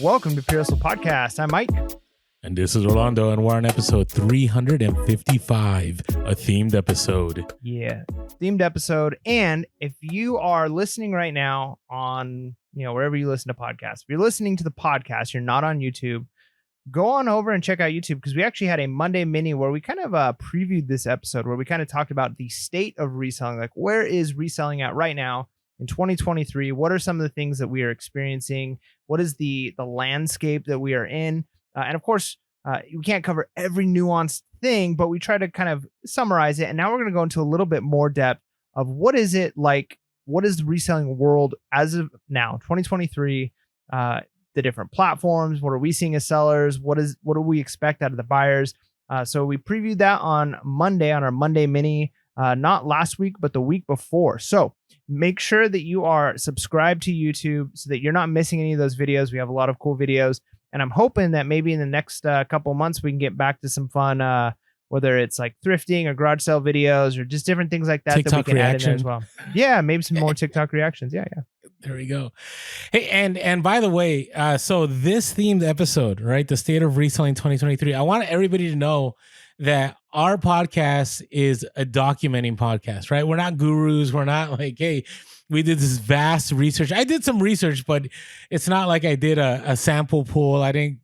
welcome to Pure Hustle Podcast. I'm Mike. And this is Orlando, and we're on episode 355, a themed episode. Yeah, themed episode. And if you are listening right now on, wherever you listen to podcasts, if you're listening to the podcast, you're not on YouTube, go on over and check out YouTube, because we actually had a Monday mini where we kind of previewed this episode, where we kind of talked about the state of reselling. Like, where is reselling at right now in 2023? What are some of the things that we are experiencing? What is the landscape that we are in? And of course, we can't cover every nuanced thing, but we try to kind of summarize it. And now we're going to go into a little bit more depth of what is it like? What is the reselling world as of now, 2023? The different platforms. What are we seeing as sellers? What do we expect out of the buyers? So we previewed that on Monday, on our Monday mini, not last week, but the week before. So make sure that you are subscribed to YouTube so that you're not missing any of those videos. We have a lot of cool videos. And I'm hoping that maybe in the next couple months, we can get back to some fun, whether it's like thrifting or garage sale videos or just different things like that TikTok that we can reaction. add in there as well. Yeah, maybe some more TikTok reactions. Yeah. There we go. Hey, and by the way, so this themed episode, right, the State of Reselling 2023, I want everybody to know that our podcast is a documenting podcast, right? We're not gurus. We're not like, hey, we did this vast research. I did some research, but it's not like I did a sample pool. I didn't,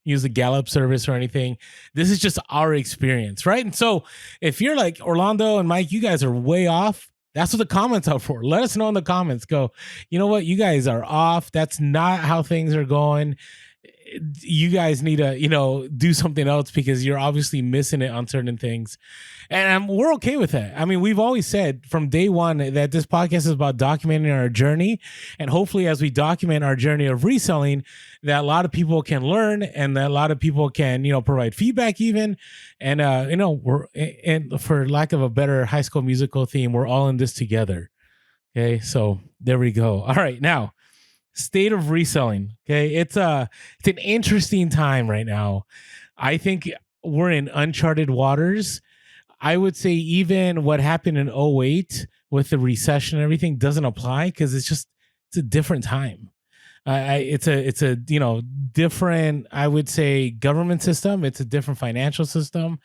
use the Gallup service or anything. This is just our experience, right? And so if you're like Orlando and Mike, you guys are way off. That's what the comments are for. Let us know in the comments. Go, you know what? You guys are off. That's not how things are going. You guys need to, do something else, because you're obviously missing it on certain things. And we're okay with that. I mean, we've always said from day one that this podcast is about documenting our journey. And hopefully as we document our journey of reselling, that a lot of people can learn, and that a lot of people can, provide feedback even. And, and for lack of a better High School Musical theme, we're all in this together. Okay. So there we go. All right. Now, state of reselling. Okay. It's an interesting time right now. I think we're in uncharted waters. I would say even what happened in 2008 with the recession and everything doesn't apply, because it's a different time. It's a different, I would say, government system. It's a different financial system.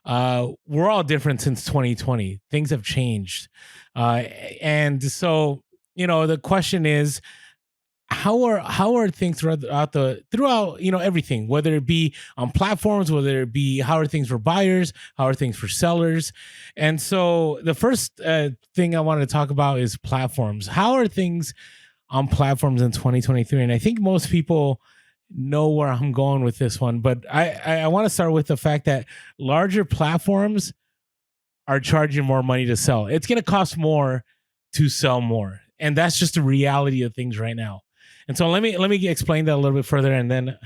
We're all different since 2020. Things have changed. And so, the question is, how are things throughout everything, whether it be on platforms, whether it be how are things for buyers, how are things for sellers? And so the first thing I wanted to talk about is platforms. How are things on platforms in 2023? And I think most people know where I'm going with this one, but I want to start with the fact that larger platforms are charging more money to sell. It's going to cost more to sell more. And that's just the reality of things right now. And so let me explain that a little bit further, and then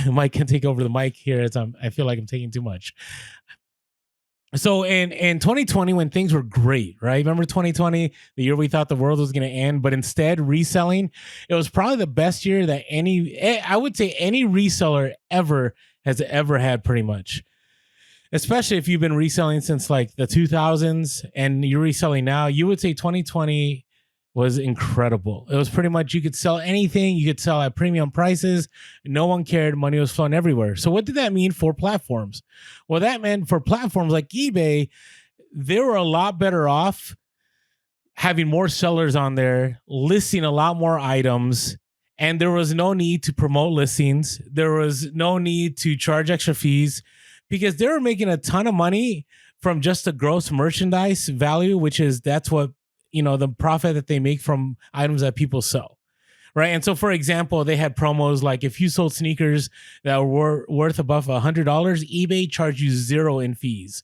Mike can take over the mic here, as I feel like I'm taking too much. So in 2020, when things were great, right? Remember 2020, the year we thought the world was going to end, but instead reselling, it was probably the best year that any reseller has ever had, pretty much. Especially if you've been reselling since like the 2000s and you're reselling now, you would say 2020 was incredible. It was pretty much, you could sell anything. You could sell at premium prices. No one cared. Money was flowing everywhere. So what did that mean for platforms? Well, that meant for platforms like eBay, they were a lot better off having more sellers on there, listing a lot more items, and there was no need to promote listings. There was no need to charge extra fees, because they were making a ton of money from just the gross merchandise value, that's what, the profit that they make from items that people sell, right? And so, for example, they had promos like if you sold sneakers that were worth above $100, eBay charged you $0 in fees.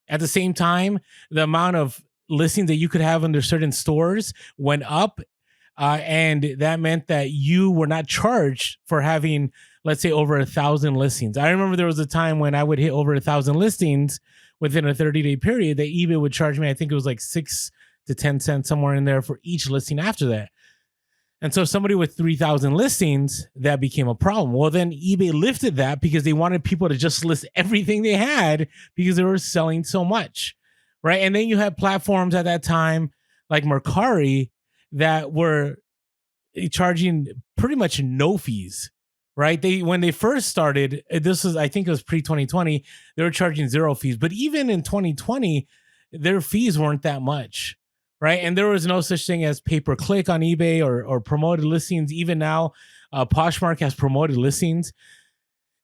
At the same time, the amount of listings that you could have under certain stores went up, and that meant that you were not charged for having, let's say, over 1,000 listings. I remember there was a time when I would hit over 1,000 listings within a 30-day period that eBay would charge me, I think it was like 6 to 10 cents, somewhere in there, for each listing after that. And so somebody with 3,000 listings, that became a problem. Well, then eBay lifted that because they wanted people to just list everything they had because they were selling so much, right? And then you had platforms at that time like Mercari that were charging pretty much no fees right? When they first started, this was, I think it was pre-2020, they were charging 0 fees. But even in 2020, their fees weren't that much, right? And there was no such thing as pay-per-click on eBay or promoted listings. Even now, Poshmark has promoted listings.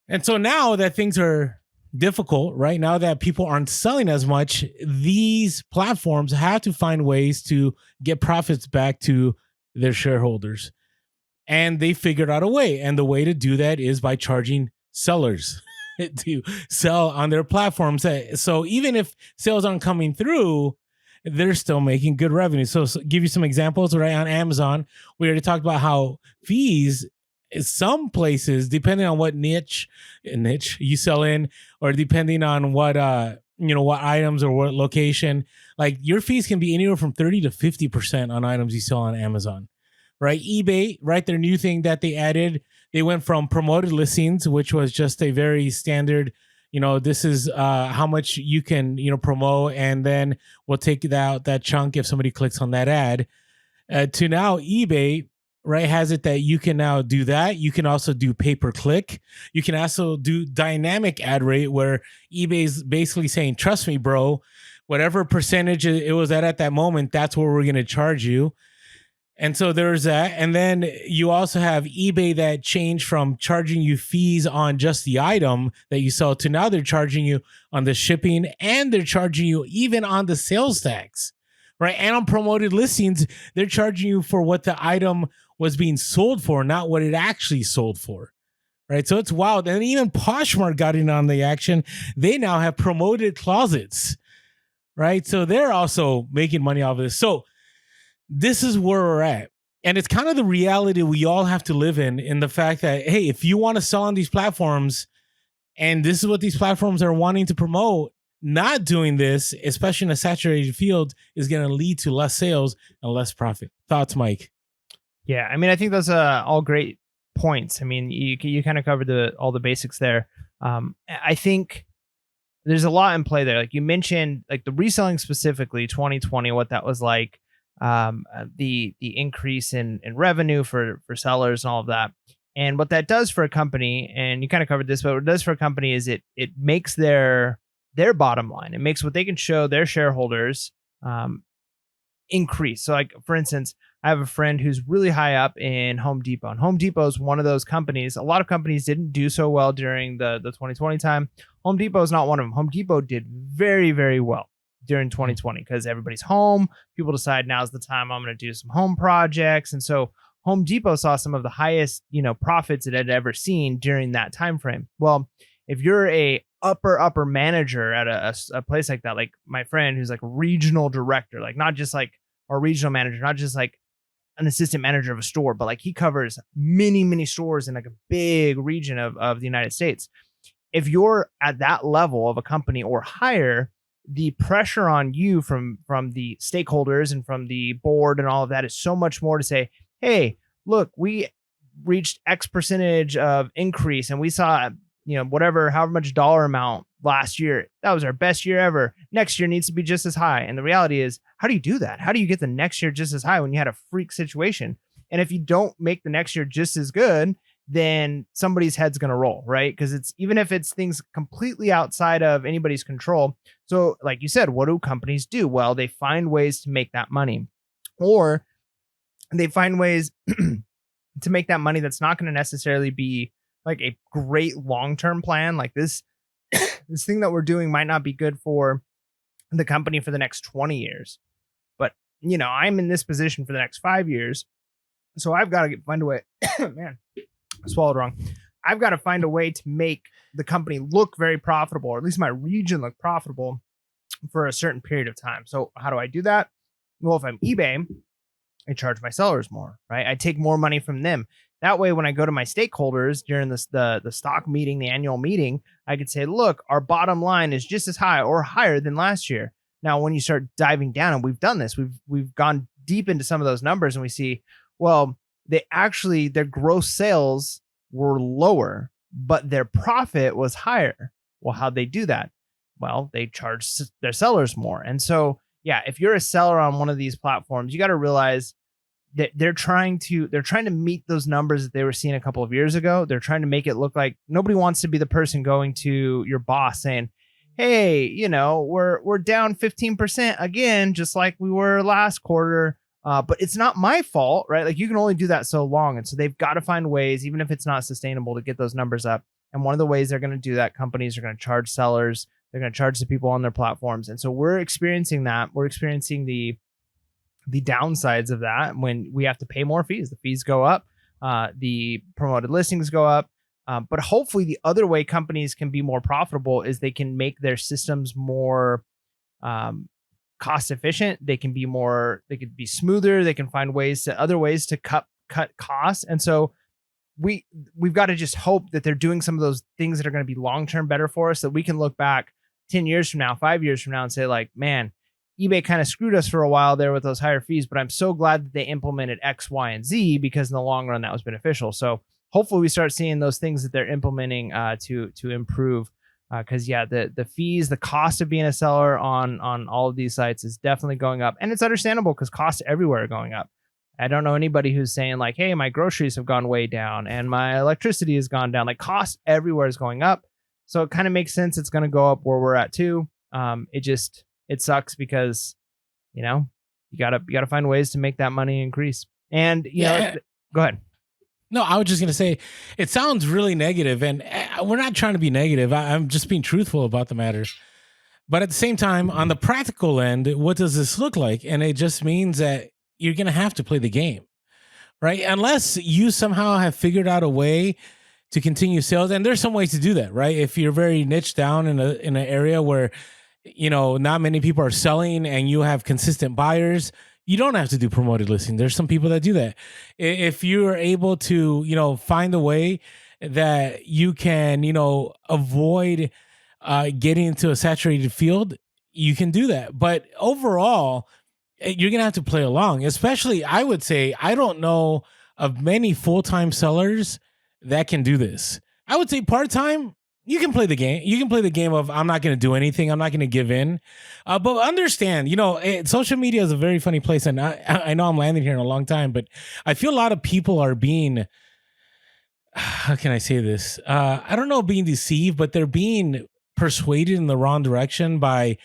And so now that things are difficult, right? Now that people aren't selling as much, these platforms have to find ways to get profits back to their shareholders. And they figured out a way. And the way to do that is by charging sellers to sell on their platforms. So even if sales aren't coming through, they're still making good revenue. So give you some examples, right? On Amazon, we already talked about how fees, some places, depending on what niche you sell in, or depending on what what items or what location, like your fees can be anywhere from 30 to 50% on items you sell on Amazon. Right? eBay, right? Their new thing that they added, they went from promoted listings, which was just a very standard, this is how much you can, promote, and then we'll take that chunk if somebody clicks on that ad, to now eBay, right, has it that you can now do that. You can also do pay-per-click. You can also do dynamic ad rate, where eBay's basically saying, trust me, bro, whatever percentage it was at that moment, that's what we're going to charge you. And so there's that. And then you also have eBay that changed from charging you fees on just the item that you sell to now they're charging you on the shipping, and they're charging you even on the sales tax, right? And on promoted listings, they're charging you for what the item was being sold for, not what it actually sold for, right? So it's wild. And even Poshmark got in on the action. They now have promoted closets, right? So they're also making money off of this. So this is where we're at. And it's kind of the reality we all have to live in the fact that, hey, if you want to sell on these platforms, and this is what these platforms are wanting to promote, not doing this, especially in a saturated field, is going to lead to less sales and less profit. Thoughts, Mike? Yeah, I mean, I think those are all great points. I mean, you kind of covered all the basics there. I think there's a lot in play there. Like you mentioned, like the reselling specifically, 2020, what that was like. The increase in revenue for sellers and all of that, and what that does for a company, and you kind of covered this, but what it does for a company is it makes their bottom line. It makes what they can show their shareholders increase. So, like for instance, I have a friend who's really high up in Home Depot, and Home Depot is one of those companies. A lot of companies didn't do so well during the 2020 time. Home Depot is not one of them. Home Depot did very, very well during 2020 because everybody's home. People decide now's the time I'm going to do some home projects. And so Home Depot saw some of the highest, profits it had ever seen during that time frame. Well, if you're a upper manager at a place like that, like my friend who's like a regional director, like not just like a regional manager, not just like an assistant manager of a store, but like he covers many stores in like a big region of the United States. If you're at that level of a company or higher, the pressure on you from the stakeholders and from the board and all of that is so much more to say, hey, look, we reached X percentage of increase and we saw, however much dollar amount last year. That was our best year ever. Next year needs to be just as high. And the reality is, how do you do that? How do you get the next year just as high when you had a freak situation? And if you don't make the next year just as good, then somebody's head's going to roll, right? Because it's, even if it's things completely outside of anybody's control. So like you said, what do companies do? Well, they find ways to make that money, or they find ways to make that money that's not going to necessarily be like a great long-term plan. Like this thing that we're doing might not be good for the company for the next 20 years, but I'm in this position for the next 5 years. So I've got to find a way, man, I swallowed wrong. I've got to find a way to make the company look very profitable, or at least my region look profitable for a certain period of time. So how do I do that? Well, if I'm eBay, I charge my sellers more, right? I take more money from them. That way, when I go to my stakeholders during the stock meeting, the annual meeting, I could say, look, our bottom line is just as high or higher than last year. Now, when you start diving down, and we've done this, we've gone deep into some of those numbers, and we see, well, their gross sales were lower, but their profit was higher. Well, how'd they do that? Well, they charge their sellers more. And so, yeah, if you're a seller on one of these platforms, you got to realize they're trying to meet those numbers that they were seeing a couple of years ago. They're trying to make it look like nobody wants to be the person going to your boss saying, hey, we're down 15% again, just like we were last quarter. But it's not my fault, right? Like, you can only do that so long. And so they've got to find ways, even if it's not sustainable, to get those numbers up. And one of the ways they're going to do that, companies are going to charge sellers. They're going to charge the people on their platforms. And so we're experiencing that. We're experiencing the downsides of that when we have to pay more fees. The fees go up, the promoted listings go up. But hopefully the other way companies can be more profitable is they can make their systems more cost efficient. They can be smoother. They can find other ways to cut costs. And so we've got to just hope that they're doing some of those things that are going to be long-term better for us, that we can look back 10 years from now, 5 years from now, and say, like, man, eBay kind of screwed us for a while there with those higher fees, but I'm so glad that they implemented X, Y, and Z, because in the long run that was beneficial. So hopefully we start seeing those things that they're implementing to improve. Because the fees, the cost of being a seller on all of these sites is definitely going up, and it's understandable because costs everywhere are going up. I don't know anybody who's saying, like, hey, my groceries have gone way down and my electricity has gone down. Like, cost everywhere is going up, so it kind of makes sense it's going to go up where we're at too. It sucks because, you gotta find ways to make that money increase. And go ahead. No, I was just going to say, it sounds really negative, and we're not trying to be negative. I'm just being truthful about the matter. But at the same time, on the practical end, what does this look like? And it just means that you're going to have to play the game, right? Unless you somehow have figured out a way to continue sales. And there's some ways to do that, right? If you're very niche down in an area where, not many people are selling and you have consistent buyers, you don't have to do promoted listing. There's some people that do that. If you are able to, find a way that you can, avoid getting into a saturated field, you can do that. But overall, you're going to have to play along. Especially, I would say, I don't know of many full-time sellers that can do this. I would say part-time, you can play the game. You can play the game of, I'm not going to do anything. I'm not going to give in. But understand, social media is a very funny place. And I know I'm landing here in a long time, but I feel a lot of people are being, how can I say this? I don't know, being deceived, but they're being persuaded in the wrong direction by,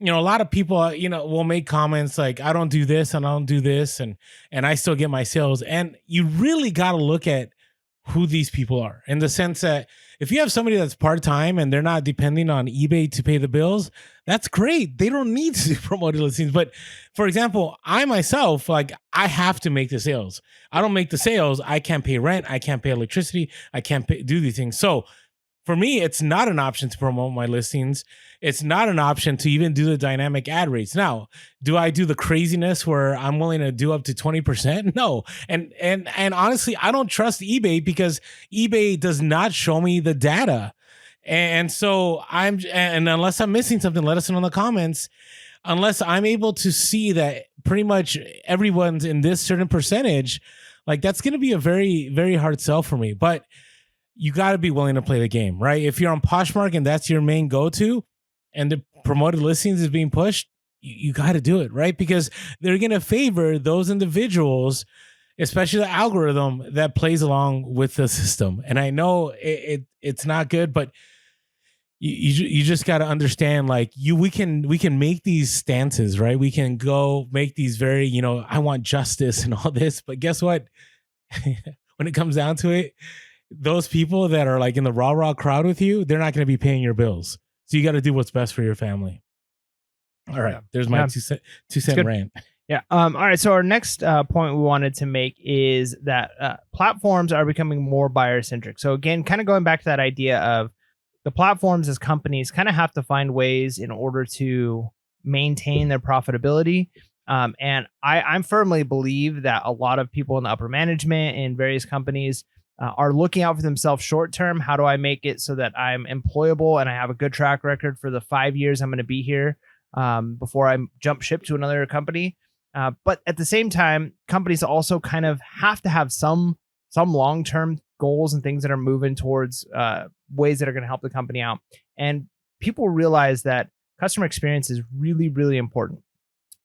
a lot of people, will make comments like, I don't do this and I don't do this. And I still get my sales. And you really got to look at who these people are, in the sense that if you have somebody that's part-time and they're not depending on eBay to pay the bills, that's great. They don't need to do promoted listings. But for example, I myself, like, I have to make the sales. I don't make the sales, I can't pay rent, I can't pay electricity, I can't do these things. So for me, it's not an option to promote my listings. It's not an option to even do the dynamic ad rates. Now, do I do the craziness where I'm willing to do up to 20%? No. And honestly, I don't trust eBay because eBay does not show me the data. And so and unless I'm missing something, let us know in the comments. Unless I'm able to see that pretty much everyone's in this certain percentage, like, that's going to be a very, very hard sell for me. But you got to be willing to play the game, right? If you're on Poshmark and that's your main go-to and the promoted listings is being pushed, you got to do it, right? Because they're going to favor those individuals, especially the algorithm that plays along with the system. And I know it's not good, but you just got to understand, like, we can make these stances, right? We can go make these very, I want justice and all this, but guess what? When it comes down to it, those people that are like in the rah crowd with you, they're not going to be paying your bills. So you got to do what's best for your family. All right. There's my 2 cent rant. Yeah. All right. So our next point we wanted to make is that platforms are becoming more buyer centric. So again, kind of going back to that idea of the platforms as companies kind of have to find ways in order to maintain their profitability. And I firmly believe that a lot of people in the upper management in various companies are looking out for themselves short term. How do I make it so that I'm employable and I have a good track record for the 5 years I'm going to be here before I jump ship to another company? But at the same time, companies also kind of have to have some long-term goals and things that are moving towards ways that are going to help the company out. And people realize that customer experience is really, really important.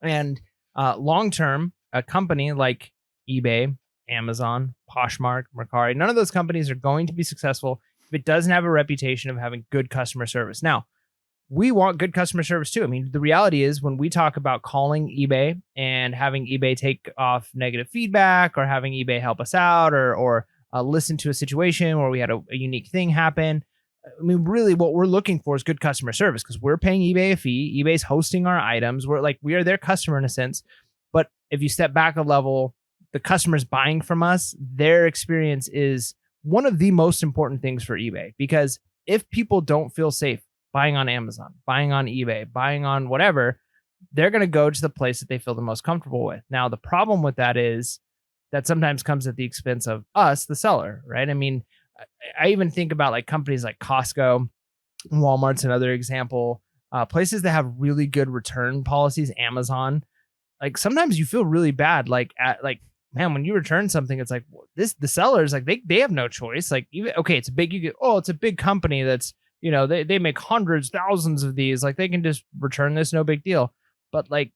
And long-term, a company like eBay, Amazon, Poshmark, Mercari. None of those companies are going to be successful if it doesn't have a reputation of having good customer service. Now, we want good customer service too. I mean, the reality is when we talk about calling eBay and having eBay take off negative feedback or having eBay help us out or listen to a situation where we had a unique thing happen. I mean, really what we're looking for is good customer service because we're paying eBay a fee. eBay's hosting our items. We are their customer in a sense. But if you step back a level, the customers buying from us, their experience is one of the most important things for eBay because if people don't feel safe buying on Amazon, buying on eBay, buying on whatever, they're going to go to the place that they feel the most comfortable with. Now, the problem with that is that sometimes comes at the expense of us, the seller, right? I mean, I even think about like companies like Costco, Walmart's another example, places that have really good return policies, Amazon. Like sometimes you feel really bad, man, when you return something, it's like the sellers, like they have no choice. Like even okay, it's a big company that's they make hundreds, thousands of these. Like they can just return this, no big deal. But like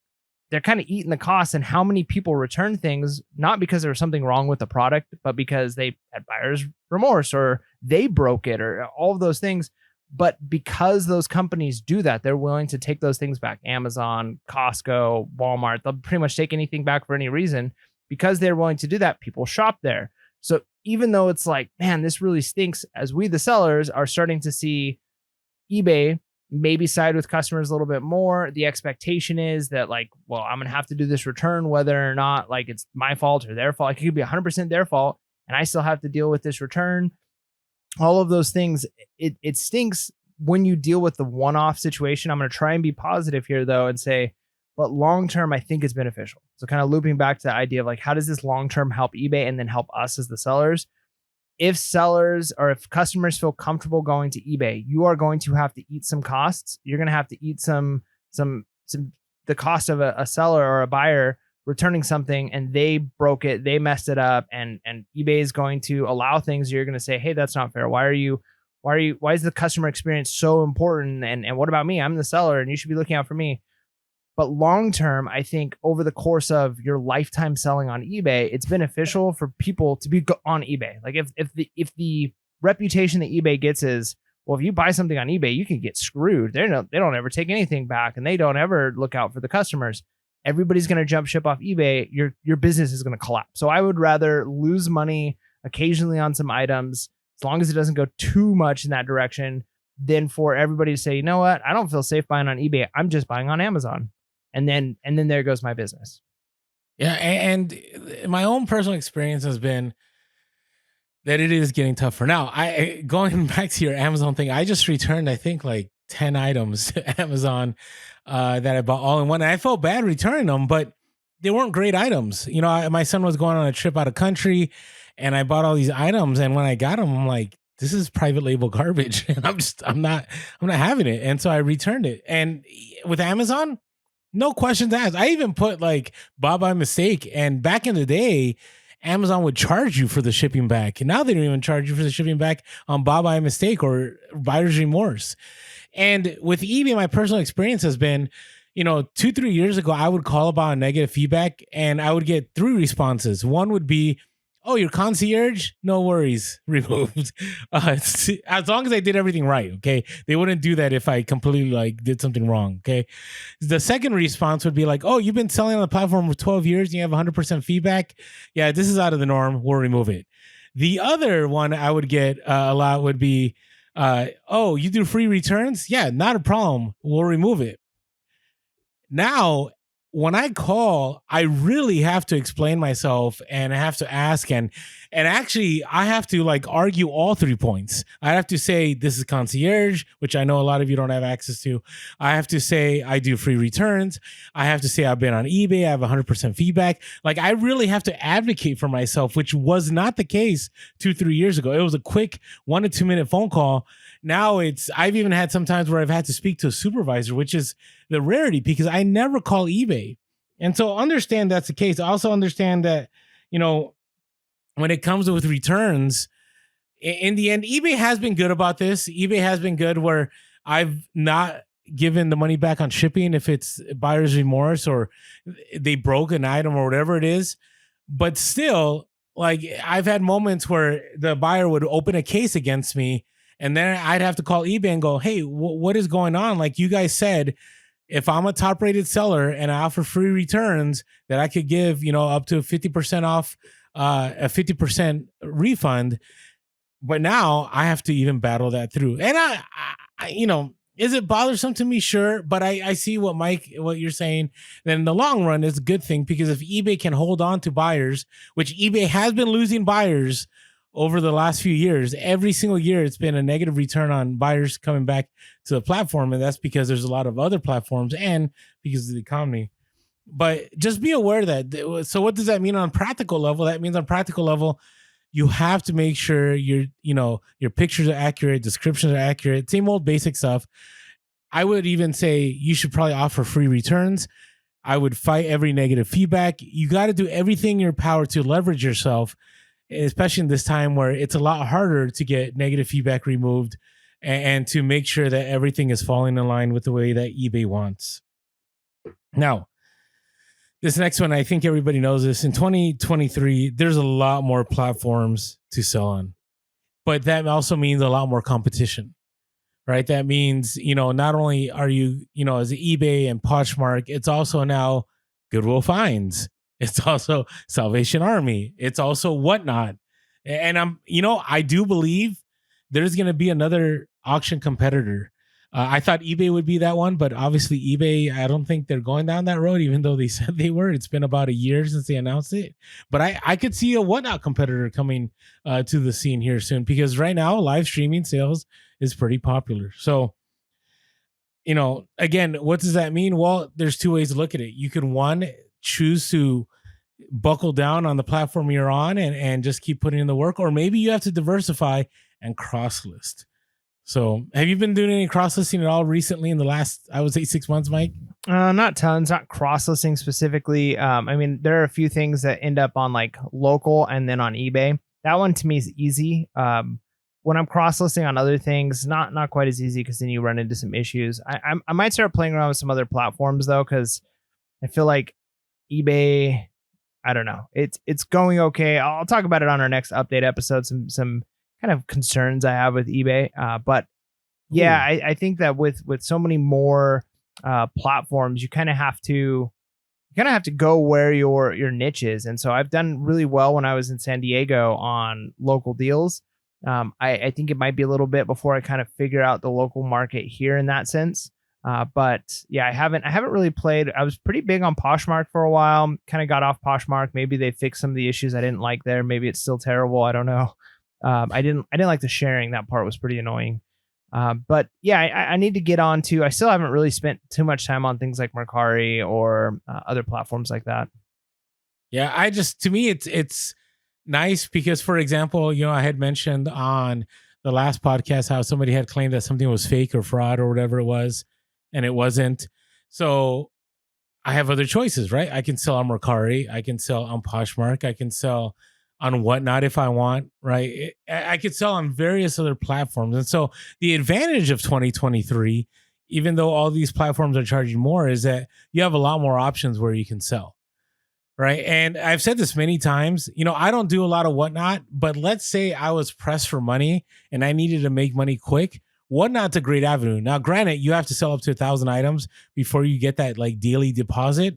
they're kind of eating the cost. And how many people return things, not because there was something wrong with the product, but because they had buyer's remorse or they broke it or all of those things. But because those companies do that, they're willing to take those things back. Amazon, Costco, Walmart, they'll pretty much take anything back for any reason. Because they're willing to do that, people shop there. So even though it's like, man, this really stinks, as we, the sellers, are starting to see eBay maybe side with customers a little bit more, the expectation is that like, well, I'm going to have to do this return, whether or not like it's my fault or their fault. Like, it could be 100% their fault, and I still have to deal with this return. All of those things, it stinks when you deal with the one-off situation. I'm going to try and be positive here, though, and say, but long-term, I think it's beneficial. So kind of looping back to the idea of like, how does this long-term help eBay and then help us as the sellers? If sellers or if customers feel comfortable going to eBay, you are going to have to eat some costs. You're going to have to eat some the cost of a seller or a buyer returning something and they broke it, they messed it up, and eBay is going to allow things. You're going to say, hey, that's not fair. Why is the customer experience so important? And what about me? I'm the seller and you should be looking out for me. But long term, I think over the course of your lifetime selling on eBay, it's beneficial for people to be on eBay. Like if the reputation that eBay gets is, well, if you buy something on eBay, you can get screwed. They don't ever take anything back, and they don't ever look out for the customers. Everybody's going to jump ship off eBay. Your business is going to collapse. So I would rather lose money occasionally on some items, as long as it doesn't go too much in that direction, than for everybody to say, you know what, I don't feel safe buying on eBay. I'm just buying on Amazon. And then there goes my business. Yeah, and my own personal experience has been that it is getting tougher. Now, going back to your Amazon thing, I just returned, I think, like 10 items to Amazon that I bought all in one. And I felt bad returning them, but they weren't great items. My son was going on a trip out of country, and I bought all these items. And when I got them, I'm like, this is private label garbage, and I'm not having it. And so I returned it. And with Amazon, no questions asked. I even put like bought by mistake. And back in the day, Amazon would charge you for the shipping back. And now they don't even charge you for the shipping back on bought by mistake or buyer's remorse. And with eBay, my personal experience has been, 2-3 years ago, I would call about negative feedback and I would get 3 responses. One would be, oh, your concierge? No worries, removed. As long as I did everything right, okay? They wouldn't do that if I completely did something wrong, okay? The second response would be like, oh, you've been selling on the platform for 12 years and you have 100% feedback? Yeah, this is out of the norm. We'll remove it. The other one I would get a lot would be, oh, you do free returns? Yeah, not a problem. We'll remove it. Now, when I call, I really have to explain myself and I have to ask and actually I have to argue all 3 points. I have to say this is concierge, which I know a lot of you don't have access to. I have to say I do free returns. I have to say I've been on eBay. I have 100% feedback. I really have to advocate for myself, which was not the case 2-3 years ago. It was a quick 1 to 2 minute phone call. Now I've even had some times where I've had to speak to a supervisor, which is the rarity because I never call eBay. And so understand that's the case. I also understand that, when it comes with returns, in the end, eBay has been good about this. eBay has been good where I've not given the money back on shipping if it's buyer's remorse or they broke an item or whatever it is. But still, like I've had moments where the buyer would open a case against me, and then I'd have to call eBay and go, "Hey, what is going on? Like you guys said, if I'm a top rated seller and I offer free returns, that I could give, up to 50% off, a 50% refund. But now I have to even battle that through. And is it bothersome to me? Sure. But I see what you're saying. Then in the long run, it's a good thing, because if eBay can hold on to buyers, which eBay has been losing buyers over the last few years, every single year it's been a negative return on buyers coming back to the platform. And that's because there's a lot of other platforms and because of the economy. But just be aware that. So what does that mean on practical level? That means on practical level, you have to make sure your pictures are accurate, descriptions are accurate, same old basic stuff. I would even say you should probably offer free returns. I would fight every negative feedback. You got to do everything in your power to leverage yourself, especially in this time where it's a lot harder to get negative feedback removed, and to make sure that everything is falling in line with the way that eBay wants. Now, this next one, I think everybody knows this. In 2023, there's a lot more platforms to sell on, but that also means a lot more competition, right? That means, not only are you, as eBay and Poshmark, it's also now Goodwill Finds. It's also Salvation Army. It's also Whatnot. And I do believe there's going to be another auction competitor. I thought eBay would be that one, but obviously eBay, I don't think they're going down that road, even though they said they were. It's been about a year since they announced it. But I could see a Whatnot competitor coming to the scene here soon, because right now live streaming sales is pretty popular. So, again, what does that mean? Well, there's two ways to look at it. You can, one, choose to buckle down on the platform you're on and just keep putting in the work, or maybe you have to diversify and cross list. So have you been doing any cross listing at all recently in the last, I would say, 6 months, Mike? Not tons, not cross listing specifically. I mean, there are a few things that end up on like local and then on eBay. That one to me is easy. When I'm cross listing on other things, not quite as easy, because then you run into some issues. I might start playing around with some other platforms though, because I feel like eBay, I don't know, it's going okay. I'll talk about it on our next update episode. Some kind of concerns I have with eBay. But yeah, I think that with so many more platforms, you kind of have to go where your niche is. And so I've done really well when I was in San Diego on local deals. I think it might be a little bit before I kind of figure out the local market here in that sense. But yeah, I haven't really played. I was pretty big on Poshmark for a while, kind of got off Poshmark. Maybe they fixed some of the issues I didn't like there. Maybe it's still terrible. I don't know. I didn't like the sharing. That part was pretty annoying. But yeah, I need to get on to, I still haven't really spent too much time on things like Mercari or other platforms like that. Yeah, to me, it's nice because, for example, I had mentioned on the last podcast how somebody had claimed that something was fake or fraud or whatever it was, and it wasn't. So I have other choices, right? I can sell on Mercari, I can sell on Poshmark, I can sell on Whatnot if I want, right? I could sell on various other platforms. And so the advantage of 2023, even though all these platforms are charging more, is that you have a lot more options where you can sell, right? And I've said this many times, I don't do a lot of Whatnot, but let's say I was pressed for money and I needed to make money quick. Whatnot's a great avenue. Now, granted, you have to sell up to 1,000 items before you get that like daily deposit.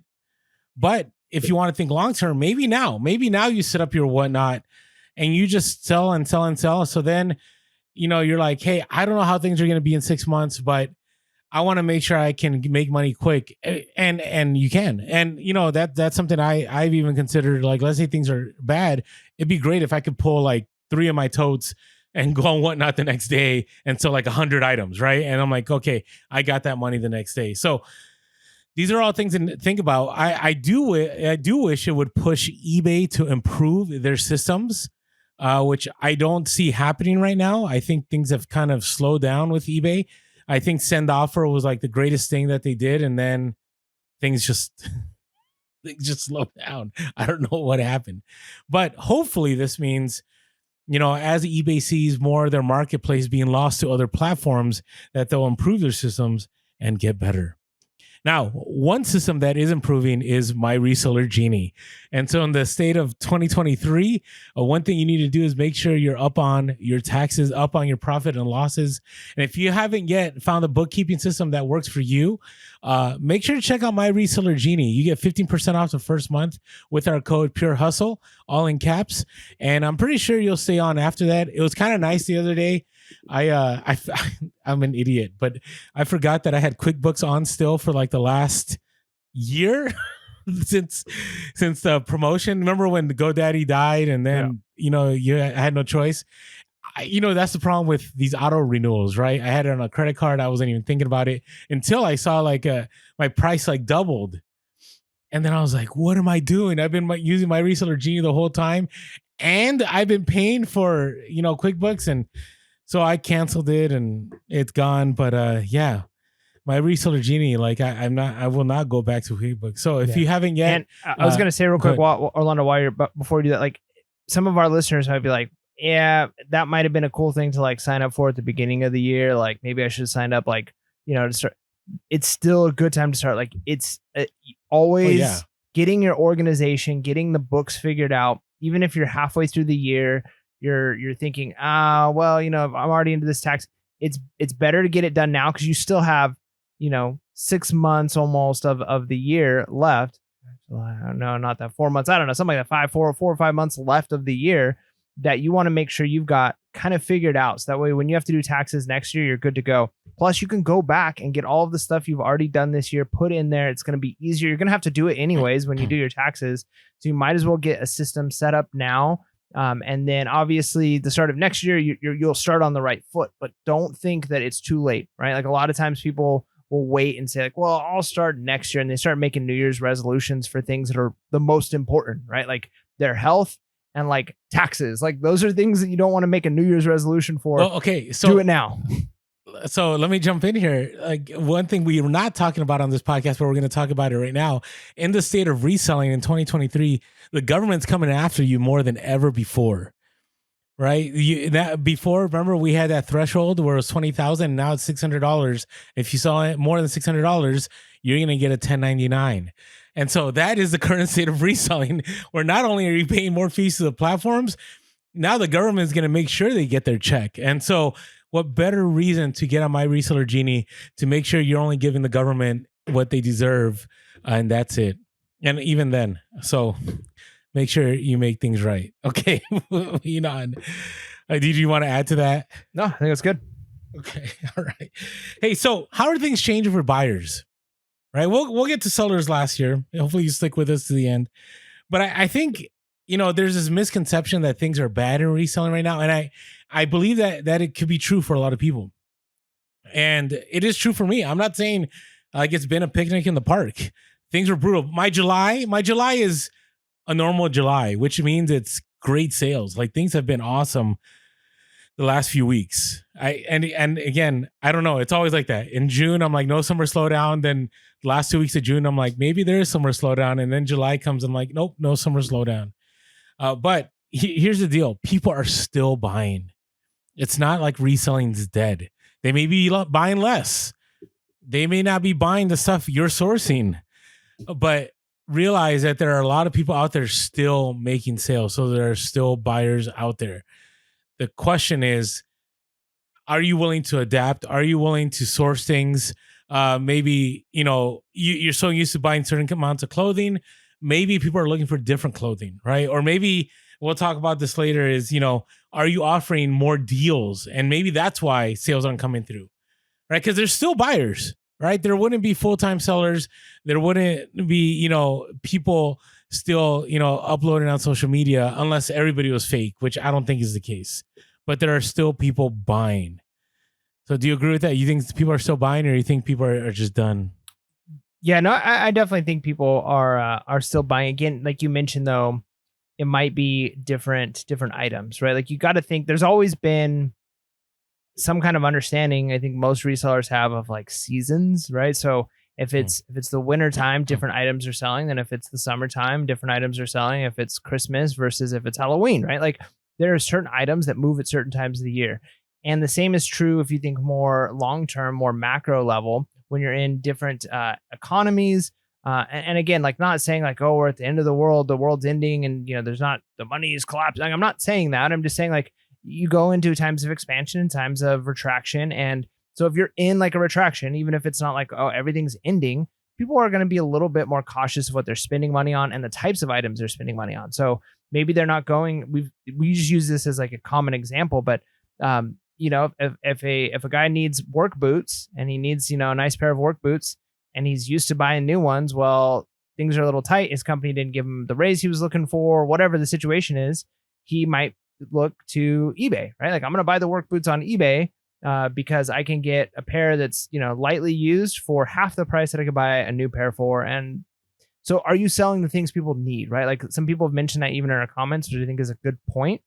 But if you want to think long term, maybe now you set up your Whatnot and you just sell and sell and sell. So then, you're like, hey, I don't know how things are going to be in 6 months, but I want to make sure I can make money quick. And you can. And that's something I've even considered. Like, let's say things are bad. It'd be great if I could pull like 3 of my totes and go on Whatnot the next day and sell like 100 items, right? And I'm like, okay, I got that money the next day. So these are all things to think about. I do wish it would push eBay to improve their systems, which I don't see happening right now. I think things have kind of slowed down with eBay. I think send offer was like the greatest thing that they did, and then things just slowed down. I don't know what happened, but hopefully this means, as eBay sees more of their marketplace being lost to other platforms, that they'll improve their systems and get better. Now, one system that is improving is My Reseller Genie. And so in the state of 2023, one thing you need to do is make sure you're up on your taxes, up on your profit and losses. And if you haven't yet found a bookkeeping system that works for you, make sure to check out My Reseller Genie. You get 15% off the first month with our code Pure Hustle, all in caps. And I'm pretty sure you'll stay on after that. It was kind of nice the other day. I'm an idiot, but I forgot that I had QuickBooks on still for like the last year since the promotion. Remember when the GoDaddy died and then, I had no choice. That's the problem with these auto renewals, right? I had it on a credit card. I wasn't even thinking about it until I saw my price like doubled. And then I was like, what am I doing? I've been using My Reseller Genie the whole time. And I've been paying for, QuickBooks. And so I canceled it and it's gone. But My Reseller Genie, I will not go back to QuickBooks. So if you haven't yet. And I was going to say real quick, Orlando, before you do that, like some of our listeners might be like, yeah, that might have been a cool thing to like sign up for at the beginning of the year. Like maybe I should have signed up to start. It's still a good time to start. Like it's always getting your organization, getting the books figured out. Even if you're halfway through the year, you're thinking, I'm already into this tax. It's better to get it done now because you still have, 6 months almost of the year left. No, not that 4 months. I don't know, something like that, 4 or 5 months left of the year that you want to make sure you've got kind of figured out. So that way, when you have to do taxes next year, you're good to go. Plus, you can go back and get all of the stuff you've already done this year, put in there. It's going to be easier. You're going to have to do it anyways when you do your taxes. So you might as well get a system set up now. And then obviously the start of next year, you'll start on the right foot, but don't think that it's too late, right? Like a lot of times people will wait and say like, well, I'll start next year. And they start making New Year's resolutions for things that are the most important, right? Like their health and like taxes. Like those are things that you don't want to make a New Year's resolution for. Well, okay. So do it now. So let me jump in here. Like one thing we were not talking about on this podcast, but we're going to talk about it right now. In the state of reselling in 2023, the government's coming after you more than ever before, right? Before, remember we had that threshold where it was $20,000. Now it's $600. If you saw it more than $600, you're going to get a 1099. And so that is the current state of reselling, where not only are you paying more fees to the platforms, now the government is going to make sure they get their check. And so what better reason to get on My Reseller Genie to make sure you're only giving the government what they deserve, and that's it. And even then, so make sure you make things right. Okay, moving on. Did you want to add to that? No, I think that's good. Okay, all right. Hey, so how are things changing for buyers? Right, we'll get to sellers last year. Hopefully, you stick with us to the end. But I think there's this misconception that things are bad in reselling right now, and I believe that it could be true for a lot of people, and it is true for me. I'm not saying like it's been a picnic in the park. Things were brutal. My July is a normal July, which means it's great sales. Like things have been awesome the last few weeks. And again, I don't know. It's always like that. In June, I'm like, no summer slowdown. Then the last 2 weeks of June, I'm like, maybe there is summer slowdown. And then July comes, I'm like, nope, no summer slowdown. But here's the deal. People are still buying. It's not like reselling is dead. They may be buying less. They may not be buying the stuff you're sourcing, but realize that there are a lot of people out there still making sales. So there are still buyers out there. The question is, are you willing to adapt? Are you willing to source things? Maybe, you're so used to buying certain amounts of clothing. Maybe people are looking for different clothing, right? Or maybe we'll talk about this later is, are you offering more deals? And maybe that's why sales aren't coming through, right? Because there's still buyers, right? There wouldn't be full-time sellers. There wouldn't be, people still, uploading on social media unless everybody was fake, which I don't think is the case. But there are still people buying. So do you agree with that? You think people are still buying, or you think people are just done? Yeah, no, I definitely think people are still buying. Again, like you mentioned, though, it might be different items, right? Like you got to think there's always been some kind of understanding. I think most resellers have of like seasons, right? So if it's the winter time, different items are selling than if it's the summertime, different items are selling. If it's Christmas versus if it's Halloween, right? Like there are certain items that move at certain times of the year. And the same is true if you think more long-term, more macro level. when you're in different economies. And again, like not saying like, oh, we're at the end of the world's ending, and there's not, the money is collapsing. Like, I'm not saying that. I'm just saying like you go into times of expansion and times of retraction. And so if you're in like a retraction, even if it's not like, oh, everything's ending, people are going to be a little bit more cautious of what they're spending money on and the types of items they're spending money on. So maybe they're not going, we just use this as like a common example, but if a guy needs work boots and he needs, a nice pair of work boots, and he's used to buying new ones, well, things are a little tight. His company didn't give him the raise he was looking for, whatever the situation is, he might look to eBay, right? Like, I'm going to buy the work boots on eBay because I can get a pair that's, lightly used for half the price that I could buy a new pair for. And so are you selling the things people need, right? Like, some people have mentioned that even in our comments, which I think is a good point,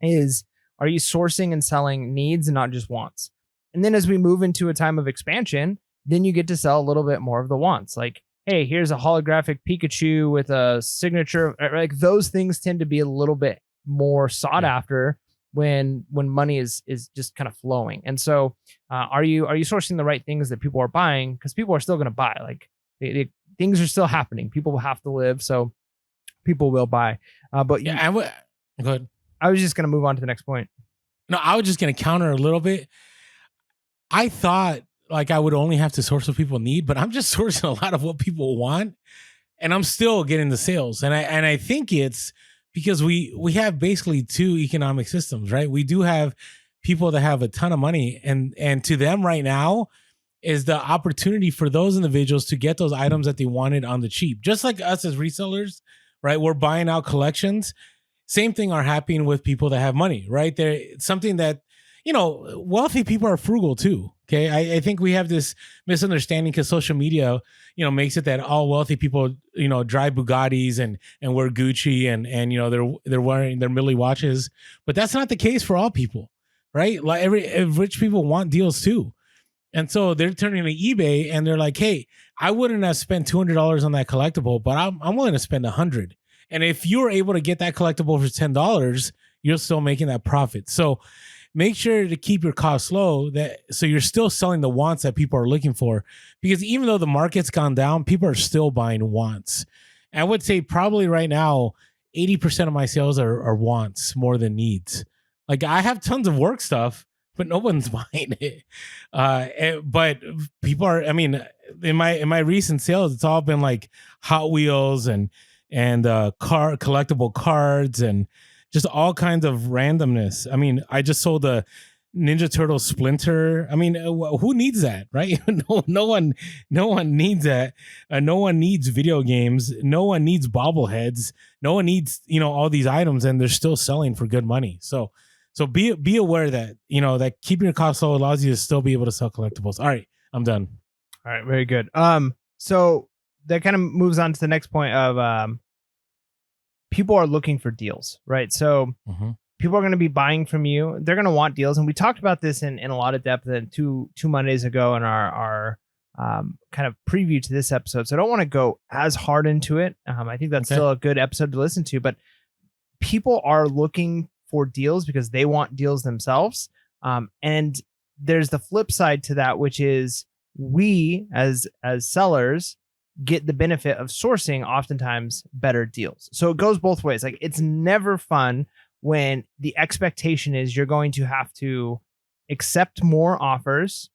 is, are you sourcing and selling needs and not just wants? And then as we move into a time of expansion, then you get to sell a little bit more of the wants. Like, hey, here's a holographic Pikachu with a signature. Like, those things tend to be a little bit more sought after when money is just kind of flowing. And so are you sourcing the right things that people are buying? Because people are still going to buy. Like, things are still happening. People will have to live, so people will buy. But yeah, go ahead. I was just going to move on to the next point. No, I was just going to counter a little bit. I thought like I would only have to source what people need, but I'm just sourcing a lot of what people want, and I'm still getting the sales. And I think it's because we have basically two economic systems, right? We do have people that have a ton of money, and to them right now is the opportunity for those individuals to get those items that they wanted on the cheap. Just like us as resellers, right? We're buying out collections. Same thing are happening with people that have money, right? It's something that, wealthy people are frugal too. Okay. I think we have this misunderstanding because social media, makes it that all wealthy people, drive Bugattis and wear Gucci and they're wearing their Millie watches, but that's not the case for all people, right? Like rich people want deals too. And so they're turning to eBay and they're like, hey, I wouldn't have spent $200 on that collectible, but I'm willing to spend $100. And if you're able to get that collectible for $10, you're still making that profit. So make sure to keep your costs low, so you're still selling the wants that people are looking for. Because even though the market's gone down, people are still buying wants. And I would say probably right now, 80% of my sales are wants more than needs. Like, I have tons of work stuff, but no one's buying it. But people are, in my recent sales, it's all been like Hot Wheels and collectible cards and just all kinds of randomness. I just sold a Ninja Turtle Splinter. Who needs that, right? No one needs that. No one needs video games. No one needs bobbleheads. No one needs, all these items, and they're still selling for good money. So be aware that, that keeping your costs low allows you to still be able to sell collectibles. All right, I'm done. All right, very good. So that kind of moves on to the next point of people are looking for deals, right? So people are going to be buying from you. They're going to want deals. And we talked about this in a lot of depth two Mondays ago in our kind of preview to this episode. So I don't want to go as hard into it. I think that's still a good episode to listen to, but people are looking for deals because they want deals themselves. And there's the flip side to that, which is we as sellers get the benefit of sourcing oftentimes better deals. So it goes both ways. Like, it's never fun when the expectation is you're going to have to accept more offers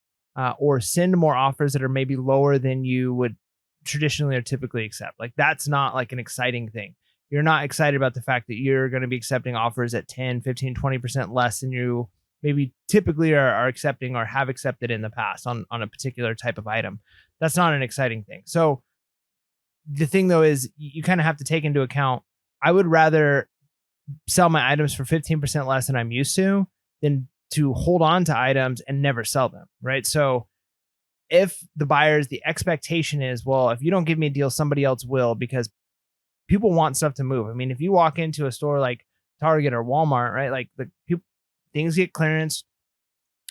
or send more offers that are maybe lower than you would traditionally or typically accept. Like, that's not like an exciting thing. You're not excited about the fact that you're going to be accepting offers at 10, 15, 20% less than you maybe typically are accepting or have accepted in the past on a particular type of item. That's not an exciting thing. So the thing though is you kind of have to take into account, I would rather sell my items for 15% less than I'm used to than to hold on to items and never sell them, right? So if the buyers, the expectation is, well, if you don't give me a deal, somebody else will, because people want stuff to move. If you walk into a store like Target or Walmart, right? Like, things get clearance.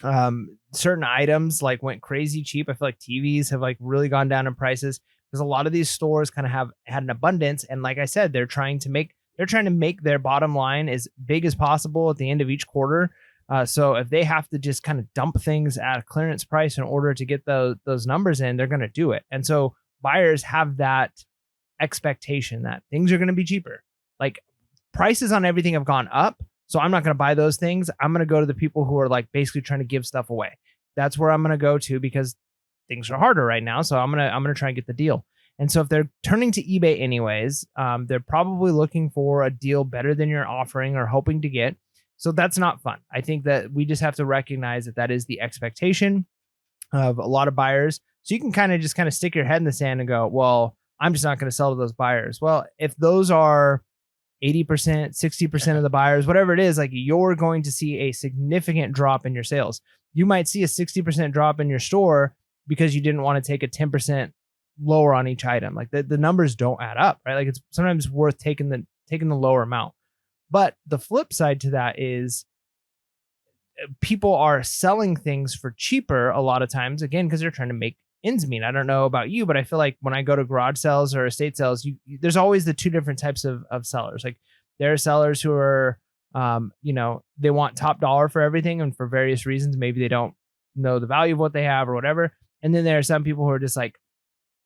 Certain items like went crazy cheap. I feel like TVs have like really gone down in prices because a lot of these stores kind of have had an abundance. And like I said, they're trying to make their bottom line as big as possible at the end of each quarter. So if they have to just kind of dump things at a clearance price in order to get those numbers in, they're going to do it. And so buyers have that expectation that things are going to be cheaper. Like prices on everything have gone up. So I'm not going to buy those things. I'm going to go to the people who are like basically trying to give stuff away. That's where I'm going to go to because things are harder right now. So I'm going to try and get the deal. And so if they're turning to eBay anyways, they're probably looking for a deal better than you're offering or hoping to get. So that's not fun. I think that we just have to recognize that that is the expectation of a lot of buyers. So you can kind of stick your head in the sand and go, well, I'm just not going to sell to those buyers. Well, if those are 80%, 60% of the buyers, whatever it is, like you're going to see a significant drop in your sales. You might see a 60% drop in your store because you didn't want to take a 10% lower on each item. Like the numbers don't add up, right? Like it's sometimes worth taking the lower amount. But the flip side to that is people are selling things for cheaper a lot of times, again, because they're trying to make ends meet. I don't know about you, but I feel like when I go to garage sales or estate sales, there's always the two different types of sellers. Like there are sellers who are, they want top dollar for everything and for various reasons. Maybe they don't know the value of what they have or whatever. And then there are some people who are just like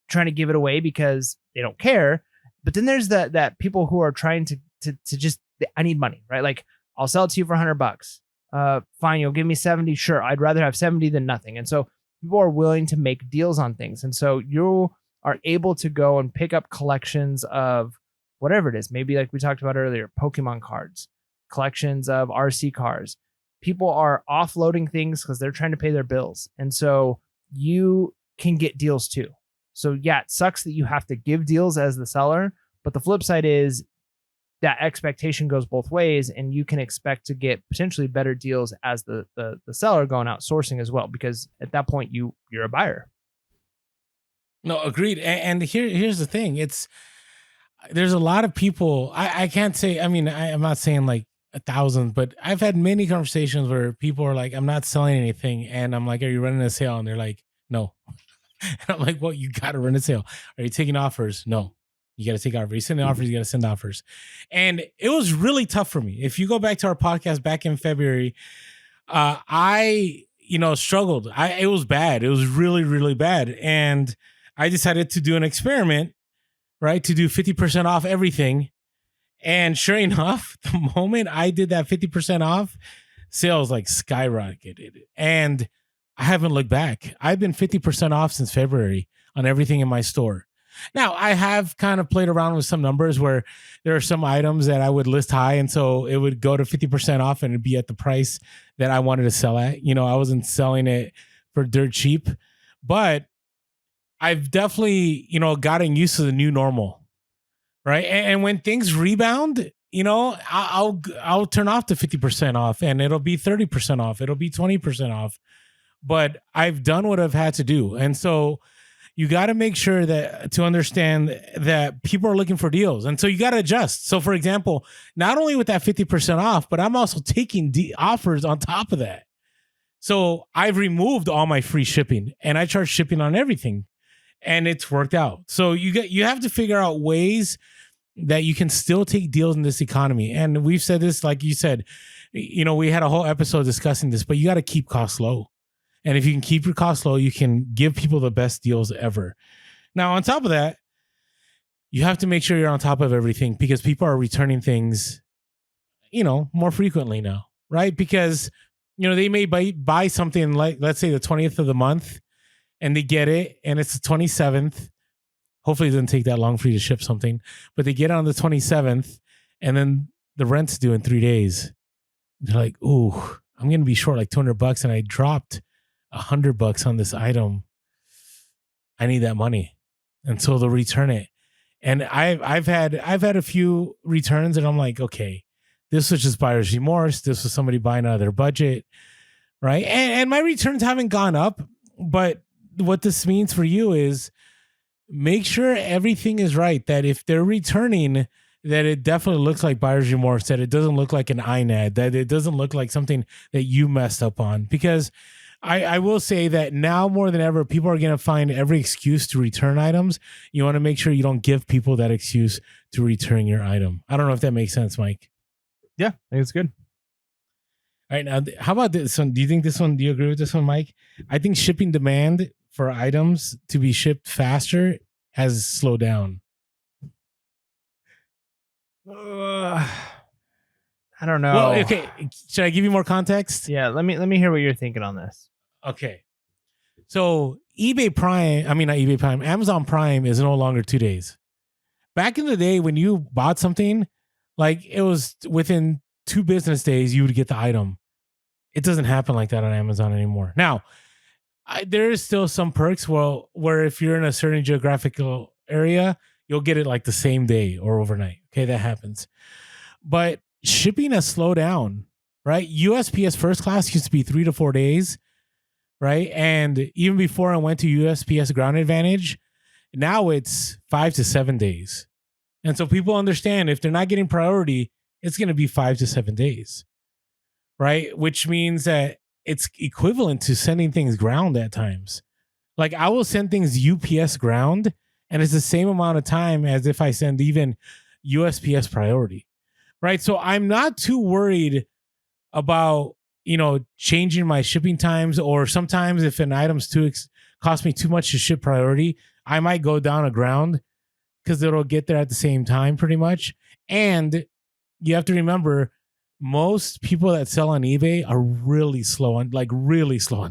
trying to give it away because they don't care. But then there's that people who are trying to just, I need money, right? Like I'll sell it to you for $100. Fine, you'll give me 70. Sure, I'd rather have 70 than nothing. And so people are willing to make deals on things. And so you are able to go and pick up collections of whatever it is. Maybe like we talked about earlier, Pokemon cards, collections of RC cars. People are offloading things because they're trying to pay their bills. And so you can get deals too. So yeah, it sucks that you have to give deals as the seller, but the flip side is that expectation goes both ways, and you can expect to get potentially better deals as the seller going out sourcing as well, because at that point you're a buyer. No, agreed. And here's the thing: there's a lot of people. I can't say. I mean, I'm not saying like 1,000, but I've had many conversations where people are like, "I'm not selling anything," and I'm like, "Are you running a sale?" And they're like, "No." And I'm like, "Well, you got to run a sale. Are you taking offers?" "No." You got to take offers. You send offers, you got to send offers. And it was really tough for me. If you go back to our podcast back in February, I struggled. It was bad. It was really, really bad. And I decided to do an experiment, right? To do 50% off everything. And sure enough, the moment I did that 50% off, sales like skyrocketed. And I haven't looked back. I've been 50% off since February on everything in my store. Now, I have kind of played around with some numbers where there are some items that I would list high, and so it would go to 50% off and it'd be at the price that I wanted to sell at. I wasn't selling it for dirt cheap, but I've definitely, gotten used to the new normal, right? And when things rebound, I'll turn off the 50% off and it'll be 30% off. It'll be 20% off. But I've done what I've had to do. And so you got to make sure that to understand that people are looking for deals. And so you got to adjust. So for example, not only with that 50% off, but I'm also taking offers on top of that. So I've removed all my free shipping and I charge shipping on everything, and it's worked out. So you have to figure out ways that you can still take deals in this economy. And we've said this, like you said, we had a whole episode discussing this, but you got to keep costs low. And if you can keep your costs low, you can give people the best deals ever. Now, on top of that, you have to make sure you're on top of everything, because people are returning things, more frequently now, right? Because, they may buy something like, let's say the 20th of the month, and they get it, and it's the 27th. Hopefully it doesn't take that long for you to ship something, but they get it on the 27th, and then the rent's due in 3 days. They're like, ooh, I'm going to be short like $200, and I dropped $100 on this item. I need that money. And so they'll return it. And I've had a few returns, and I'm like, okay, this was just buyer's remorse. This was somebody buying out of their budget, right? And my returns haven't gone up, but what this means for you is make sure everything is right. That if they're returning, that it definitely looks like buyer's remorse, that it doesn't look like an INAD, that it doesn't look like something that you messed up on. Because I will say that now more than ever, people are going to find every excuse to return items. You want to make sure you don't give people that excuse to return your item. I don't know if that makes sense, Mike. Yeah, I think it's good. All right, now, how about this one? Do you agree with this one, Mike? I think shipping demand for items to be shipped faster has slowed down. I don't know. Well, okay. Should I give you more context? Yeah, let me hear what you're thinking on this. Okay. So Amazon Prime is no longer 2 days. Back in the day when you bought something, like it was within 2 business days, you would get the item. It doesn't happen like that on Amazon anymore. Now, there is still some perks where if you're in a certain geographical area, you'll get it like the same day or overnight. Okay, that happens. But shipping has slowed down, right? USPS first class used to be 3 to 4 days, right? And even before I went to USPS Ground Advantage, now it's 5 to 7 days. And so people understand if they're not getting priority, it's going to be 5 to 7 days, right? Which means that it's equivalent to sending things ground at times. Like I will send things UPS ground, and it's the same amount of time as if I send even USPS priority, right? So I'm not too worried about, changing my shipping times, or sometimes if an item's cost me too much to ship priority, I might go down a ground because it'll get there at the same time pretty much. And you have to remember, most people that sell on eBay are really slow on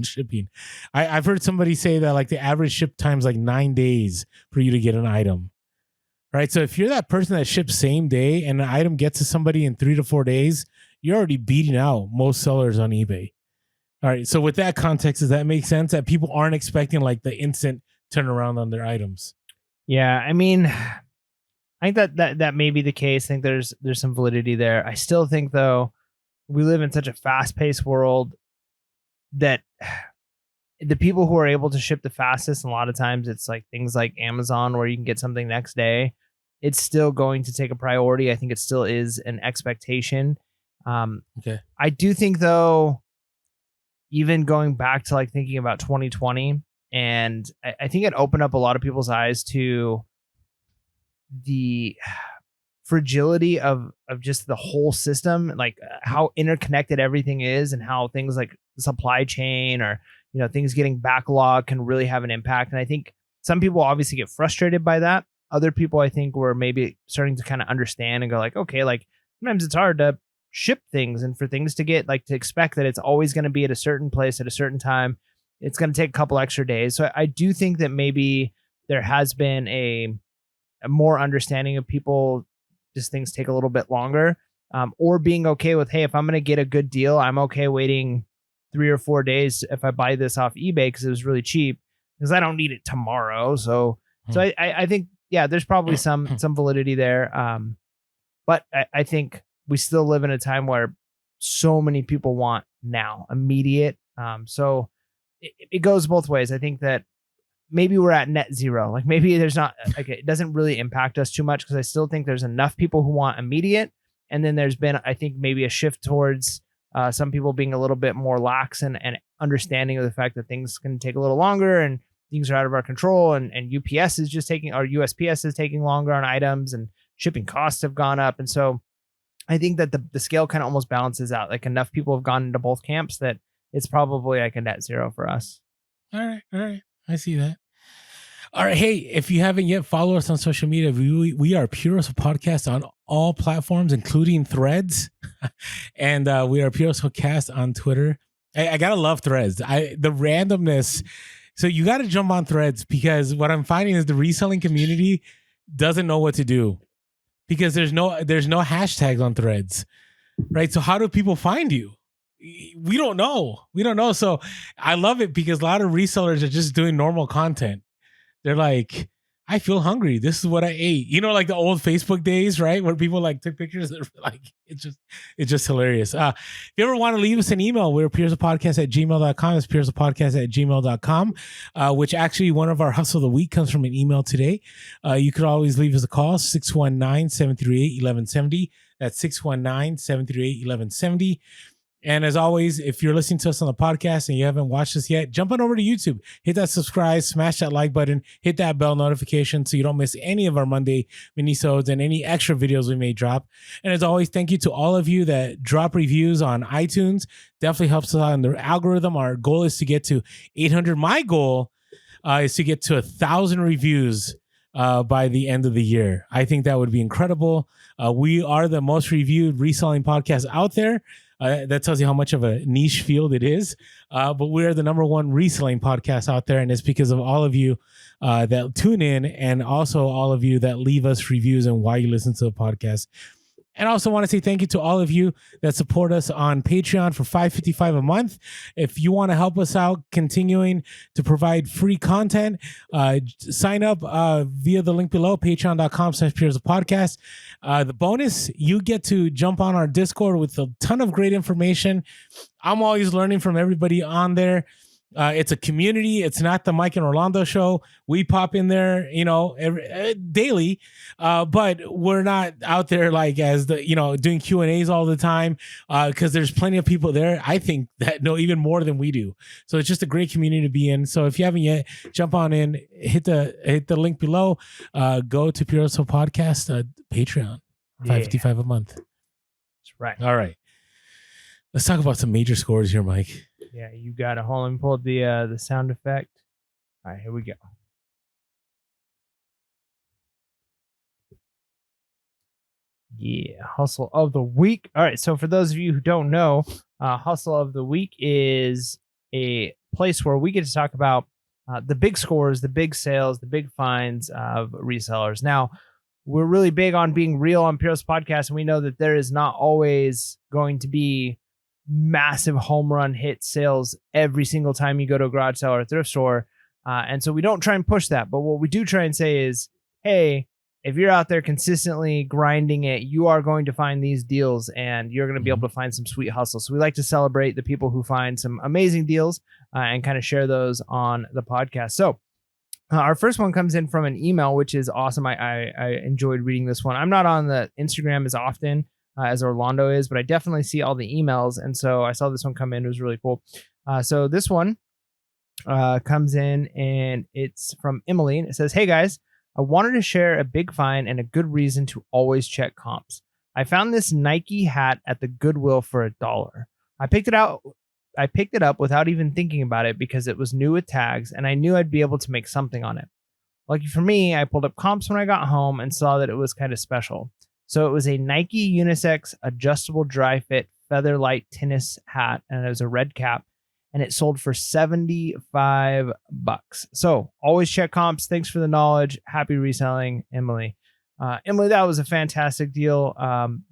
shipping. I've heard somebody say that like the average ship time is like 9 days for you to get an item. Right. So if you're that person that ships same day and an item gets to somebody in 3 to 4 days, you're already beating out most sellers on eBay. All right. So with that context, does that make sense that people aren't expecting like the instant turnaround on their items? Yeah. I mean, I think that may be the case. I think there's some validity there. I still think though, we live in such a fast-paced world that the people who are able to ship the fastest, and a lot of times it's like things like Amazon where you can get something next day, it's still going to take a priority. I think it still is an expectation. Okay. I do think though, even going back to like thinking about 2020, and I think it opened up a lot of people's eyes to the fragility of just the whole system, like how interconnected everything is, and how things like supply chain or things getting backlogged can really have an impact. And I think some people obviously get frustrated by that. Other people I think were maybe starting to kind of understand and go like, okay, like sometimes it's hard to ship things, and for things to get like to expect that it's always going to be at a certain place at a certain time, it's going to take a couple extra days. So I do think that maybe there has been a more understanding of people, just things take a little bit longer, or being okay with, hey, if I'm going to get a good deal, I'm okay waiting 3 or 4 days if I buy this off eBay because it was really cheap, because I don't need it tomorrow. So I think, yeah, there's probably some validity there. But I think we still live in a time where so many people want now, immediate. So it goes both ways. I think that maybe we're at net zero. Like maybe there's not, like it doesn't really impact us too much, because I still think there's enough people who want immediate. And then there's been, I think, maybe a shift towards some people being a little bit more lax and understanding of the fact that things can take a little longer and things are out of our control. And UPS is just taking, or USPS is taking longer on items, and shipping costs have gone up. And so I think that the scale kind of almost balances out. Like enough people have gone into both camps that it's probably like a net zero for us. All right. I see that. All right. Hey, if you haven't yet, follow us on social media. We are Pure Hustle Podcast on all platforms, including Threads. And we are Pure Hustle Cast on Twitter. I gotta love Threads. The randomness. So you got to jump on Threads, because what I'm finding is the reselling community doesn't know what to do, because there's no hashtags on Threads, right? So how do people find you? We don't know. So I love it, because a lot of resellers are just doing normal content. They're like, I feel hungry. This is what I ate. Like the old Facebook days, right? Where people like took pictures. Like it's just hilarious. If you ever want to leave us an email, we're peersofpodcast@gmail.com. It's peersofpodcast@gmail.com, which actually one of our Hustle of the Week comes from an email today. You could always leave us a call, 619-738-1170. That's 619-738-1170. And as always, if you're listening to us on the podcast and you haven't watched us yet, jump on over to YouTube, hit that subscribe, smash that like button, hit that bell notification so you don't miss any of our Monday minisodes and any extra videos we may drop. And as always, thank you to all of you that drop reviews on iTunes. Definitely helps us out in the algorithm. Our goal is to get to 800. My goal is to get to 1,000 reviews by the end of the year. I think that would be incredible. We are the most reviewed reselling podcast out there. That tells you how much of a niche field it is. But we're the number one reselling podcast out there. And it's because of all of you that tune in, and also all of you that leave us reviews and why you listen to the podcast. And I also want to say thank you to all of you that support us on Patreon for $5.55 a month. If you want to help us out continuing to provide free content, sign up via the link below, patreon.com/peersofpodcast. The bonus, you get to jump on our Discord with a ton of great information. I'm always learning from everybody on there. It's a community. It's not the Mike and Orlando show. We pop in there, daily, but we're not out there like as doing Q&As all the time, because there's plenty of people there, I think, that know even more than we do. So it's just a great community to be in. So if you haven't yet, jump on in, hit the link below, go to Pure Soul Podcast Patreon, $5.55 a month. That's right. All right. Let's talk about some major scores here, Mike. Yeah, you got it. Hold on, let me pull up the sound effect. All right, here we go. Yeah, hustle of the week. All right, so for those of you who don't know, hustle of the week is a place where we get to talk about the big scores, the big sales, the big finds of resellers. Now, we're really big on being real on Pierce Podcast, and we know that there is not always going to be massive home run hit sales every single time you go to a garage sale or a thrift store. And so we don't try and push that. But what we do try and say is, hey, if you're out there consistently grinding it, you are going to find these deals and you're going to be able to find some sweet hustle. So we like to celebrate the people who find some amazing deals and kind of share those on the podcast. So our first one comes in from an email, which is awesome. I enjoyed reading this one. I'm not on the Instagram as often as Orlando is, but I definitely see all the emails. And so I saw this one come in. It was really cool. So this one comes in and it's from Emily. And it says, hey guys, I wanted to share a big find and a good reason to always check comps. I found this Nike hat at the Goodwill for $1. I picked it up without even thinking about it because it was new with tags and I knew I'd be able to make something on it. Lucky for me, I pulled up comps when I got home and saw that it was kind of special. So it was a Nike unisex adjustable dry fit feather light tennis hat, and it was a red cap, and it sold for $75. So always check comps. Thanks for the knowledge. Happy reselling, Emily. Emily, that was a fantastic deal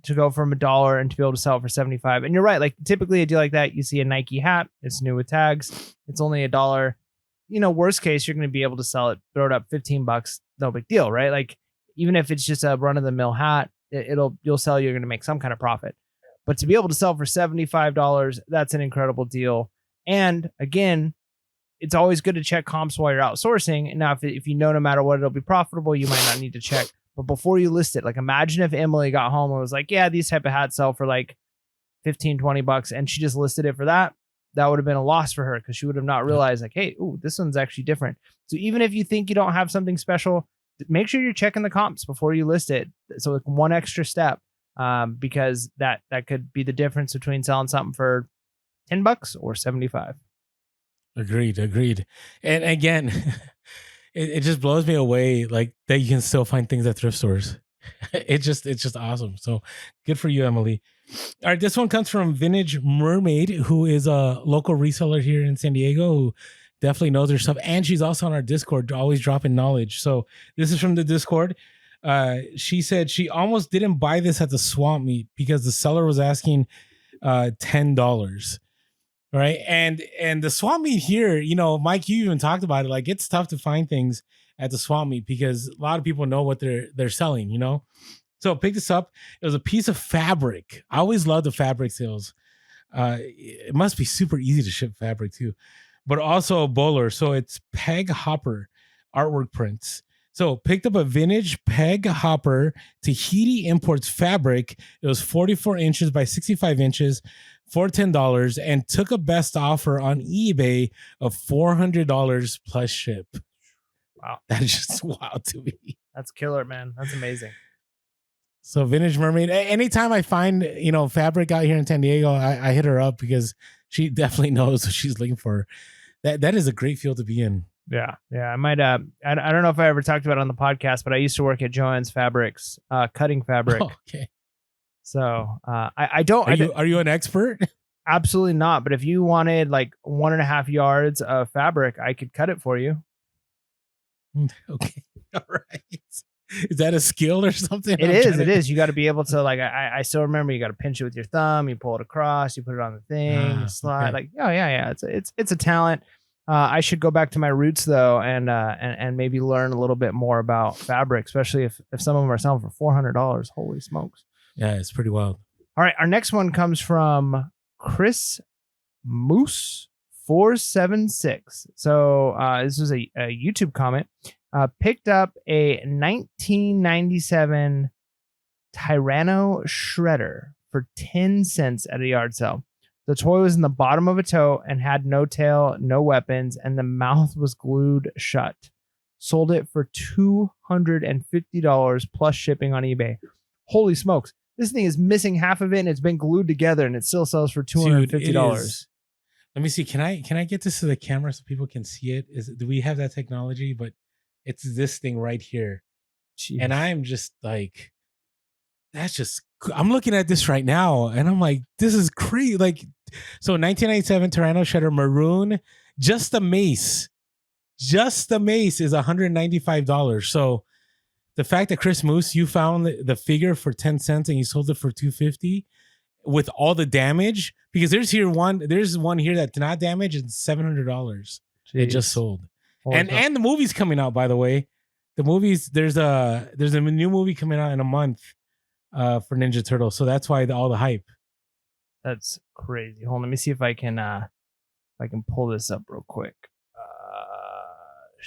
to go from $1 and to be able to sell it for 75. And you're right. Like typically a deal like that, you see a Nike hat, it's new with tags, it's only $1. Worst case, you're going to be able to sell it, throw it up $15. No big deal, right? Like even if it's just a run of the mill hat, you'll sell, you're going to make some kind of profit. But to be able to sell for $75, that's an incredible deal. And again, it's always good to check comps while you're outsourcing. And now if you know no matter what it'll be profitable, you might not need to check. But before you list it, like imagine if Emily got home and was like, yeah, these type of hats sell for like $15-20 and she just listed it for that would have been a loss for her because she would have not realized like, hey, ooh, this one's actually different. So even if you think you don't have something special, make sure you're checking the comps before you list it. So it's one extra step, because that could be the difference between selling something for $10 or 75. Agreed. And again, it just blows me away, like that you can still find things at thrift stores. It's just awesome. So good for you, Emily. All right, this one comes from Vintage Mermaid, who is a local reseller here in San Diego who definitely knows her stuff. And she's also on our Discord, always dropping knowledge. So this is from the Discord. She said she almost didn't buy this at the swamp meet because the seller was asking $10. Right. And the swamp meet here, Mike, you even talked about it. Like it's tough to find things at the swamp meet because a lot of people know what they're selling, So pick this up. It was a piece of fabric. I always love the fabric sales. It must be super easy to ship fabric too, but also a bowler. So it's peg hopper artwork prints. So picked up a vintage peg hopper Tahiti Imports fabric. It was 44 inches by 65 inches for $10 and took a best offer on eBay of $400 plus ship. Wow. That is just wild to me. That's killer, man. That's amazing. So vintage Mermaid. Anytime I find, fabric out here in San Diego, I hit her up because she definitely knows what she's looking for. That is a great field to be in. Yeah. I might. I don't know if I ever talked about it on the podcast, but I used to work at Joann's Fabrics, cutting fabric. Oh, okay. So I don't. Are you an expert? Absolutely not. But if you wanted like 1.5 yards of fabric, I could cut it for you. Okay. All right. Is that a skill or something? It is. You got to be able to, like, I still remember you got to pinch it with your thumb, you pull it across, you put it on the thing, you slide. Okay. Like, oh yeah. It's a talent. I should go back to my roots though, and maybe learn a little bit more about fabric, especially if some of them are selling for $400. Holy smokes. Yeah, it's pretty wild. All right. Our next one comes from Chris Moose 476. So this was a YouTube comment. Picked up a 1997 Tyranno shredder for 10 cents at a yard sale. The toy was in the bottom of a tote and had no tail, no weapons, and the mouth was glued shut. Sold it for $250 plus shipping on eBay. Holy smokes. This thing is missing half of it and it's been glued together and it still sells for $250. Let me see. Can I get this to the camera so people can see it? Do we have that technology? But it's this thing right here. Jeez. And I'm just like, I'm looking at this right now and I'm like, this is crazy. Like, so 1997 Tyranno shredder maroon, just the mace is $195. So the fact that Chris Moose, you found the figure for 10 cents and you sold it for $250 with all the damage, because there's one here that's not damaged, it's $700. Jeez. It just sold. And the movie's coming out, by the way. The movies, there's a new movie coming out in a month for Ninja Turtles. So that's why all the hype. That's crazy. Hold on, let me see if I can pull this up real quick.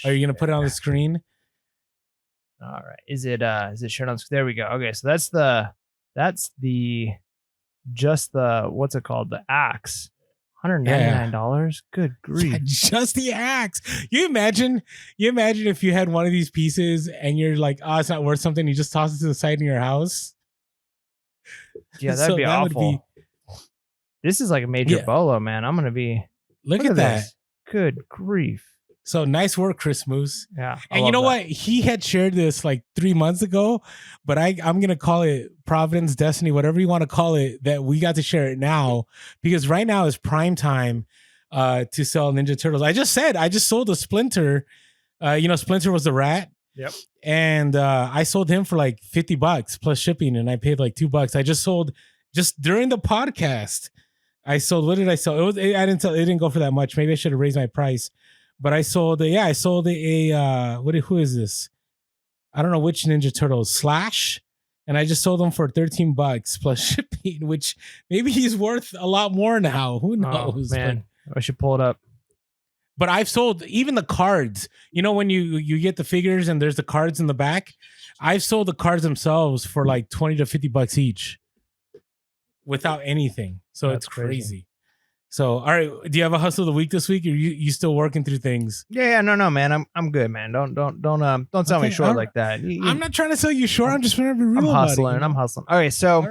Are you gonna put it on the screen? All right. Is it shared on? There we go. Okay, so that's the what's it called? The axe. $199. Good grief. Yeah, just the axe. You imagine if you had one of these pieces and you're like, oh, it's not worth something. You just toss it to the side in your house. Yeah, that'd be awful. This is like a major bolo, man. I'm going to be. Look at that. This. Good grief. So nice work, Chris Moose. Yeah. And you know what? He had shared this like 3 months ago, but I'm going to call it Providence, Destiny, whatever you want to call it, that we got to share it now, because right now is prime time to sell Ninja Turtles. I just sold a Splinter. Splinter was the rat. Yep. And I sold him for like $50 plus shipping, and I paid like $2. I just sold, just during the podcast, I sold, what did I sell? It didn't go for that much. Maybe I should have raised my price. But I sold who is this? I don't know which Ninja Turtle, Slash. And I just sold them for $13 plus shipping, which maybe he's worth a lot more now. Who knows? Oh, man. I should pull it up. But I've sold even the cards. You know, when you get the figures and there's the cards in the back, I've sold the cards themselves for like $20 to $50 each without anything. So that's it's crazy. So, all right. Do you have a hustle of the week this week? Or you still working through things? Yeah, no, man. I'm good, man. Don't sell me short like that. I'm not trying to sell you short. I'm just trying to be real. I'm hustling. Okay, so,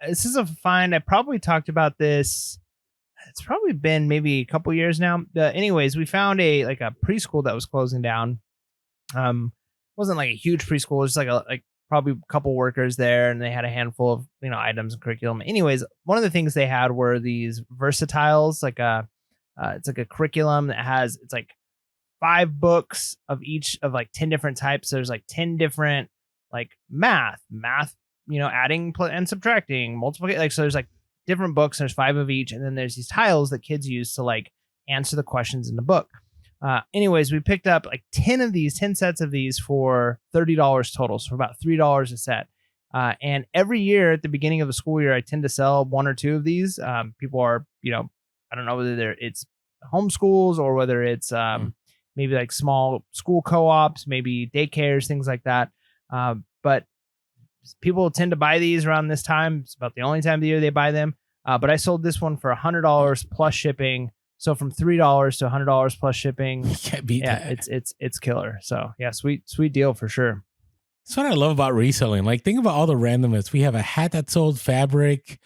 this is a find. I probably talked about this. It's probably been maybe a couple years now. Anyways, we found a preschool that was closing down. Wasn't like a huge preschool. It was just like probably a couple workers there, and they had a handful of items and curriculum. Anyways, one of the things they had were these versatiles, it's like a curriculum that has, it's like 5 books of each of like 10 different types. There's like 10 different like math, adding and subtracting, multiplication. So there's like different books. There's 5 of each, and then there's these tiles that kids use to like answer the questions in the book. Anyways, we picked up like 10 sets of these for $30 total. So for about $3 a set. And every year at the beginning of the school year, I tend to sell 1 or 2 of these. People are, I don't know whether it's homeschools or whether it's, maybe like small school co-ops, maybe daycares, things like that. But people tend to buy these around this time. It's about the only time of the year they buy them. But I sold this one for $100 plus shipping. So from $3 to $100 plus shipping. You can't beat that. It's killer. So yeah, sweet deal for sure. That's what I love about reselling. Like, think about all the randomness. We have a hat that sold fabric,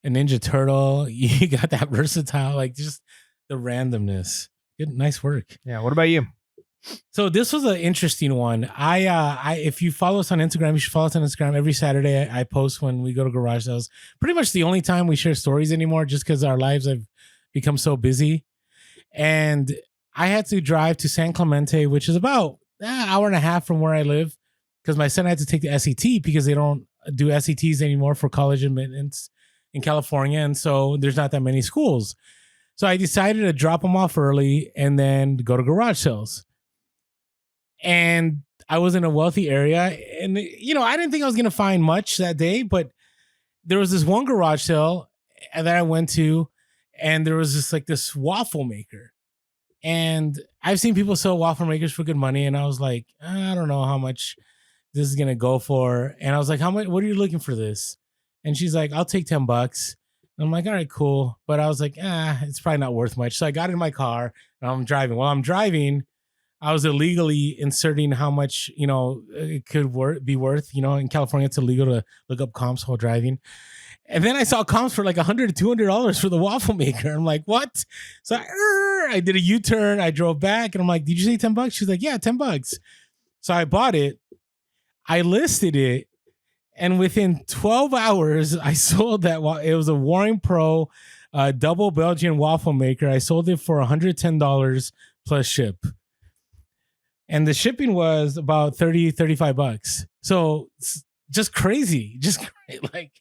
a Ninja Turtle. You got that versatile, like just the randomness. Good, nice work. Yeah. What about you? So this was an interesting one. I if you follow us on Instagram, you should follow us on Instagram. Every Saturday I post when we go to garage sales. Pretty much the only time we share stories anymore, just because our lives have become so busy. And I had to drive to San Clemente, which is about an hour and a half from where I live, because my son had to take the SET because they don't do SETs anymore for college admittance in California. And so there's not that many schools. So I decided to drop him off early and then go to garage sales. And I was in a wealthy area, and I didn't think I was going to find much that day, but there was this one garage sale that I went to, and there was this waffle maker. And I've seen people sell waffle makers for good money, and I was like, I don't know how much this is going to go for. And I was like, how much, what are you looking for this? And she's like, I'll take $10. And I'm like, all right, cool. But I was like, it's probably not worth much. So I got in my car and I'm driving. While I'm driving, I was illegally inserting how much, it could be worth. In California, it's illegal to look up comps while driving. And then I saw comps for like $100 to $200 for the waffle maker. I'm like, what? So I did a U-turn. I drove back and I'm like, did you say $10? She's like, yeah, $10. So I bought it. I listed it. And within 12 hours, I sold that. It was a Warring Pro double Belgian waffle maker. I sold it for $110 plus ship. And the shipping was about $35. So just crazy. Just like,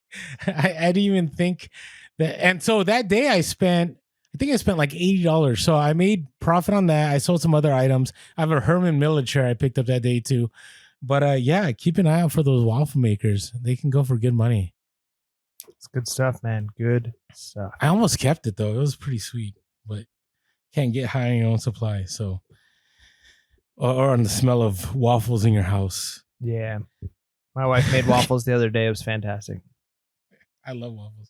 I didn't even think that. And so that day I spent like $80. So I made profit on that. I sold some other items. I have a Herman Miller chair I picked up that day too. But yeah, keep an eye out for those waffle makers. They can go for good money. It's good stuff, man. Good stuff. I almost kept it though. It was pretty sweet, but can't get high on your own supply. So, or on the smell of waffles in your house. Yeah. My wife made waffles the other day. It was fantastic. I love waffles.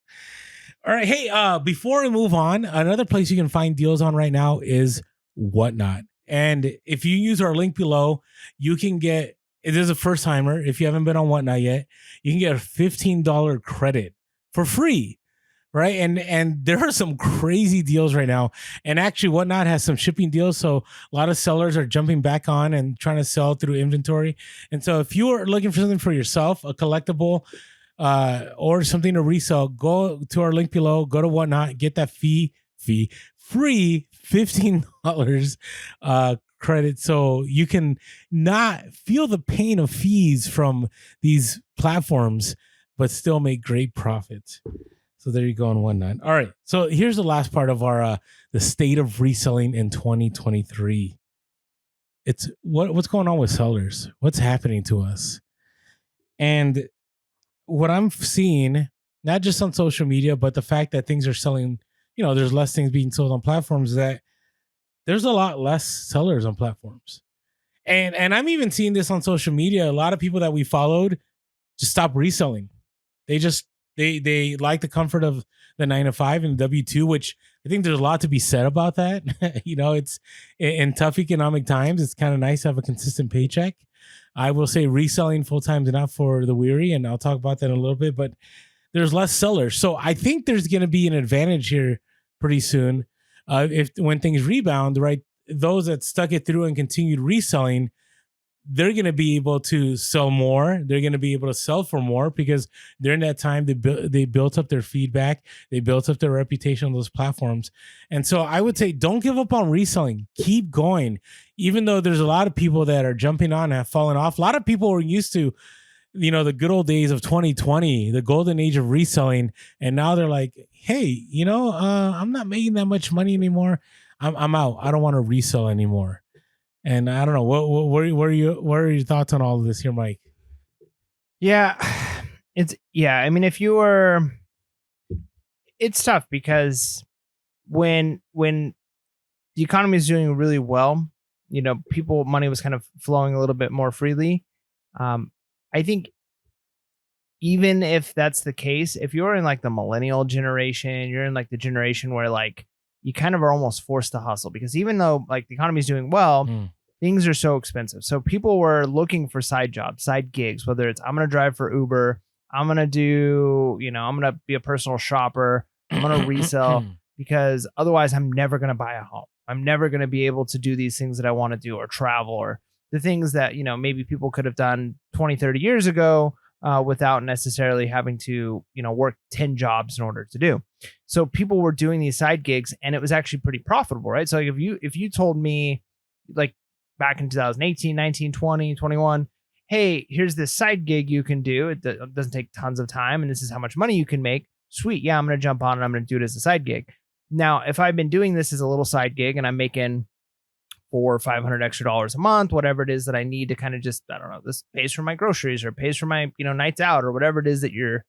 All right. Hey, before we move on, another place you can find deals on right now is Whatnot. And if you use our link below, you can get, it is a first timer. If you haven't been on Whatnot yet, you can get a $15 credit for free, right? And there are some crazy deals right now. And actually, Whatnot has some shipping deals. So a lot of sellers are jumping back on and trying to sell through inventory. And so if you are looking for something for yourself, a collectible, or something to resell, go to our link below, go to Whatnot, get that free $15 credit, so you can not feel the pain of fees from these platforms, but still make great profits. So there you go on Whatnot. All right. So here's the last part of our the state of reselling in 2023. It's what's going on with sellers? What's happening to us? And what I'm seeing, not just on social media, but the fact that things are selling, there's less things being sold on platforms, that there's a lot less sellers on platforms. And I'm even seeing this on social media. A lot of people that we followed just stop reselling. They like the comfort of the 9-to-5 and W-2, which I think there's a lot to be said about that. It's in tough economic times, it's kind of nice to have a consistent paycheck. I will say reselling full-time is not for the weary, and I'll talk about that in a little bit, but there's less sellers. So I think there's going to be an advantage here pretty soon. When things rebound, right, those that stuck it through and continued reselling, they're going to be able to sell more. They're going to be able to sell for more because during that time they built up their feedback, they built up their reputation on those platforms. And so I would say don't give up on reselling. Keep going. Even though there's a lot of people that are jumping on and have fallen off. A lot of people were used to, the good old days of 2020, the golden age of reselling. And now they're like, hey, I'm not making that much money anymore. I'm out. I don't want to resell anymore. And I don't know, what are your thoughts on all of this here, Mike? Yeah, it's tough because when the economy is doing really well, money was kind of flowing a little bit more freely. I think even if that's the case, if you're in like the millennial generation, you're in like the generation where like you kind of are almost forced to hustle, because even though like the economy is doing well, things are so expensive. So people were looking for side jobs, side gigs, whether it's I'm going to drive for Uber, I'm going to do, I'm going to be a personal shopper, I'm going to resell, because otherwise I'm never going to buy a home. I'm never going to be able to do these things that I want to do, or travel, or the things that, maybe people could have done 20, 30 years ago without necessarily having to, work 10 jobs in order to do. So people were doing these side gigs, and it was actually pretty profitable, right? So like if you told me like back in 2018, 19, 20, 21, hey, here's this side gig you can do. It doesn't take tons of time, and this is how much money you can make. Sweet. Yeah, I'm going to jump on and I'm going to do it as a side gig. Now, if I've been doing this as a little side gig and I'm making $400 or $500 extra a month, whatever it is that I need to kind of just, I don't know, this pays for my groceries or pays for my, nights out, or whatever it is that you're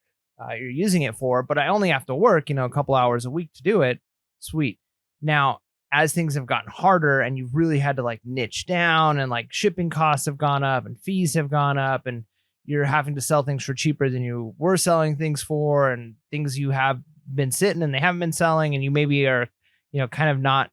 using it for, but I only have to work, a couple hours a week to do it. Sweet. Now, as things have gotten harder and you've really had to like niche down, and like shipping costs have gone up and fees have gone up, and you're having to sell things for cheaper than you were selling things for, and things you have been sitting and they haven't been selling, and you maybe are, kind of not,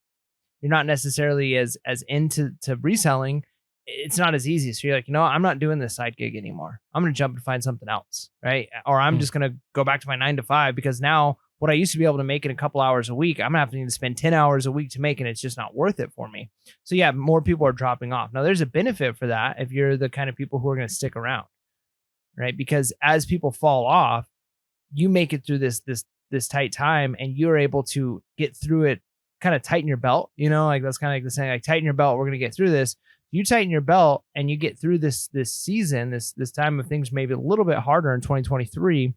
you're not necessarily as into reselling. It's not as easy. So you're like, I'm not doing this side gig anymore. I'm going to jump and find something else. Right. Or I'm just going to go back to my 9 to 5, because now what I used to be able to make in a couple hours a week, I'm going to have to need to spend 10 hours a week to make, and it's just not worth it for me. So yeah, more people are dropping off. Now there's a benefit for that if you're the kind of people who are going to stick around, right? Because as people fall off, you make it through this tight time, and you're able to get through it, kind of tighten your belt, like that's kind of like the saying, like tighten your belt, we're going to get through this. You tighten your belt and you get through this season, this time of things maybe a little bit harder in 2023,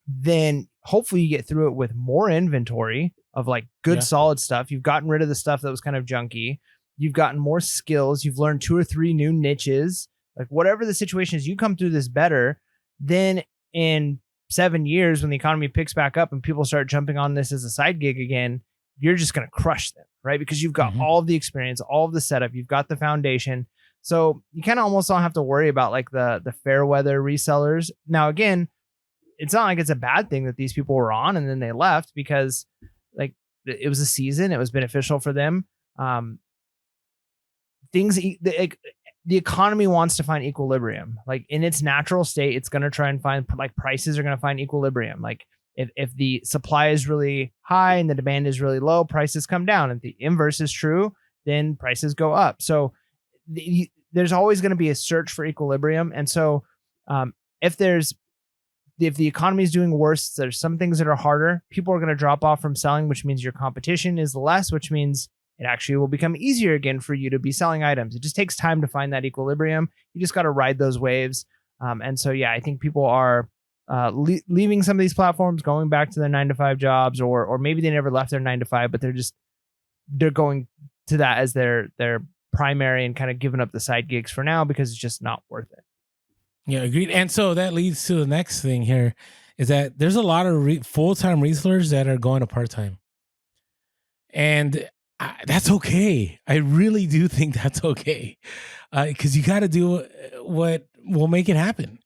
then hopefully you get through it with more inventory of like good solid stuff. You've gotten rid of the stuff that was kind of junky. You've gotten more skills. You've learned 2 or 3 new niches. Like whatever the situation is, you come through this better. Then in 7 years, when the economy picks back up and people start jumping on this as a side gig again, you're just going to crush them, right? Because you've got all of the experience, all of the setup, you've got the foundation. So you kind of almost don't have to worry about like the fair weather resellers. Now, again, it's not like it's a bad thing that these people were on and then they left, because like it was a season, it was beneficial for them. The economy wants to find equilibrium. Like in its natural state, it's going to try and find, like, prices are going to find equilibrium. Like if the supply is really high and the demand is really low, prices come down. If the inverse is true, then prices go up. So there's always going to be a search for equilibrium. And so if the economy is doing worse, there's some things that are harder. People are going to drop off from selling, which means your competition is less, which means it actually will become easier again for you to be selling items. It just takes time to find that equilibrium. You just got to ride those waves. And so, yeah, I think people are leaving some of these platforms, going back to their 9 to 5 jobs, or maybe they never left their 9 to 5, but they're going to that as their primary, and kind of giving up the side gigs for now because it's just not worth it. Yeah, agreed. And so that leads to the next thing here, is that there's a lot of full-time resellers that are going to part-time. And that's okay. I really do think that's okay. Because you got to do what will make it happen.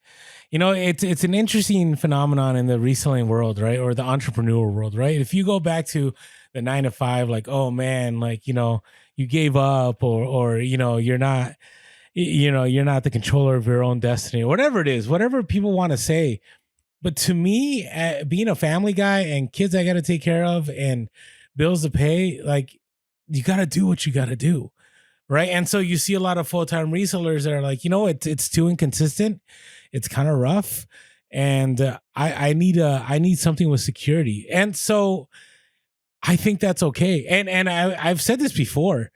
It's an interesting phenomenon in the reselling world, right? Or the entrepreneur world, right? If you go back to the 9 to 5, like, oh man, like, you gave up, or you're not the controller of your own destiny, or whatever it is, whatever people want to say. But to me, being a family guy and kids I got to take care of and bills to pay, like, you got to do what you got to do. Right. And so you see a lot of full-time resellers that are like, it's too inconsistent. It's kind of rough. And I need something with security. And so I think that's okay. And I've said this before.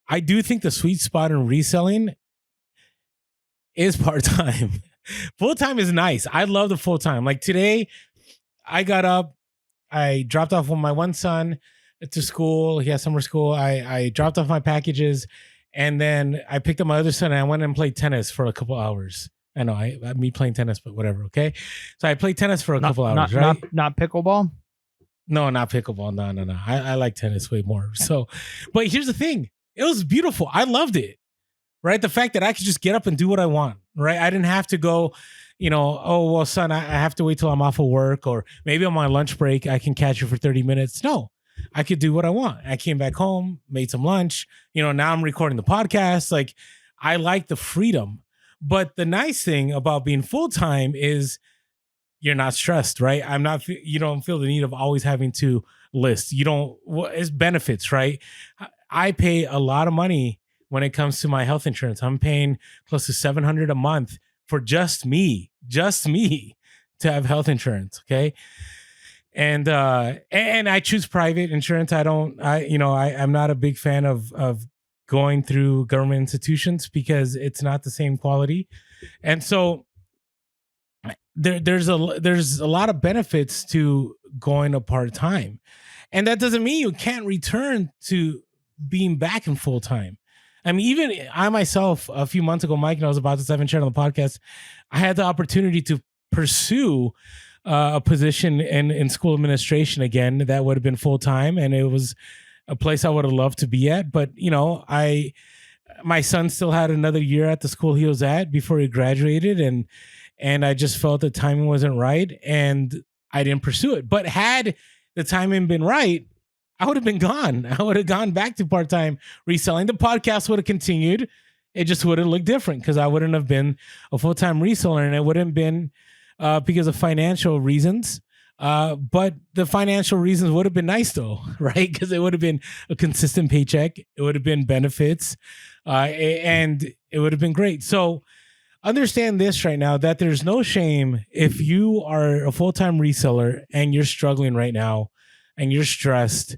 I do think the sweet spot in reselling is part-time. Full-time is nice. I love the full-time. Like today, I got up, I dropped off my one son to school. He has summer school. I dropped off my packages, and then I picked up my other son and I went and played tennis for a couple hours. I know me playing tennis, but whatever. Okay. So I played tennis for a couple hours, right? Not pickleball. No, not pickleball. No. I like tennis way more. So, but here's the thing. It was beautiful. I loved it. Right. The fact that I could just get up and do what I want. Right. I didn't have to go, oh, well, son, I have to wait till I'm off of work, or maybe on my lunch break, I can catch you for 30 minutes. No, I could do what I want. I came back home, made some lunch. Now I'm recording the podcast. Like, I like the freedom. But the nice thing about being full time is you're not stressed, right? You don't feel the need of always having to list. It's benefits, right? I pay a lot of money when it comes to my health insurance. I'm paying close to $700 a month for just me to have health insurance. Okay. And I choose private insurance. I'm not a big fan of going through government institutions because it's not the same quality. And so there's a lot of benefits to going to part-time. And that doesn't mean you can't return to being back in full-time. I mean, even I myself, a few months ago, Mike, and I was about to 7 share on the podcast, I had the opportunity to pursue a position in school administration again. That would have been full-time, and it was a place I would have loved to be at. But, my son still had another year at the school he was at before he graduated, and I just felt the timing wasn't right, and I didn't pursue it. But had the timing been right, I would have been gone. I would have gone back to part-time reselling. The podcast would have continued. It just would have looked different because I wouldn't have been a full-time reseller, and it wouldn't have been because of financial reasons. But the financial reasons would have been nice though, right? Because it would have been a consistent paycheck. It would have been benefits, and it would have been great. So understand this right now, that there's no shame if you are a full-time reseller and you're struggling right now and you're stressed.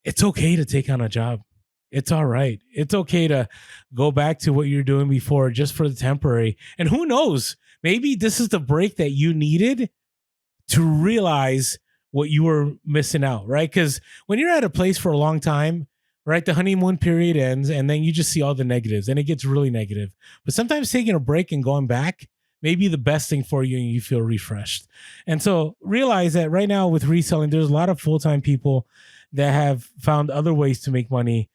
It's okay to take on a job. It's all right. It's okay to go back to what you're doing before just for the temporary. And who knows, maybe this is the break that you needed to realize what you were missing out, right? Because when you're at a place for a long time, right, the honeymoon period ends and then you just see all the negatives and it gets really negative. But sometimes taking a break and going back may be the best thing for you and you feel refreshed. And so realize that right now with reselling, there's a lot of full-time people that have found other ways to make money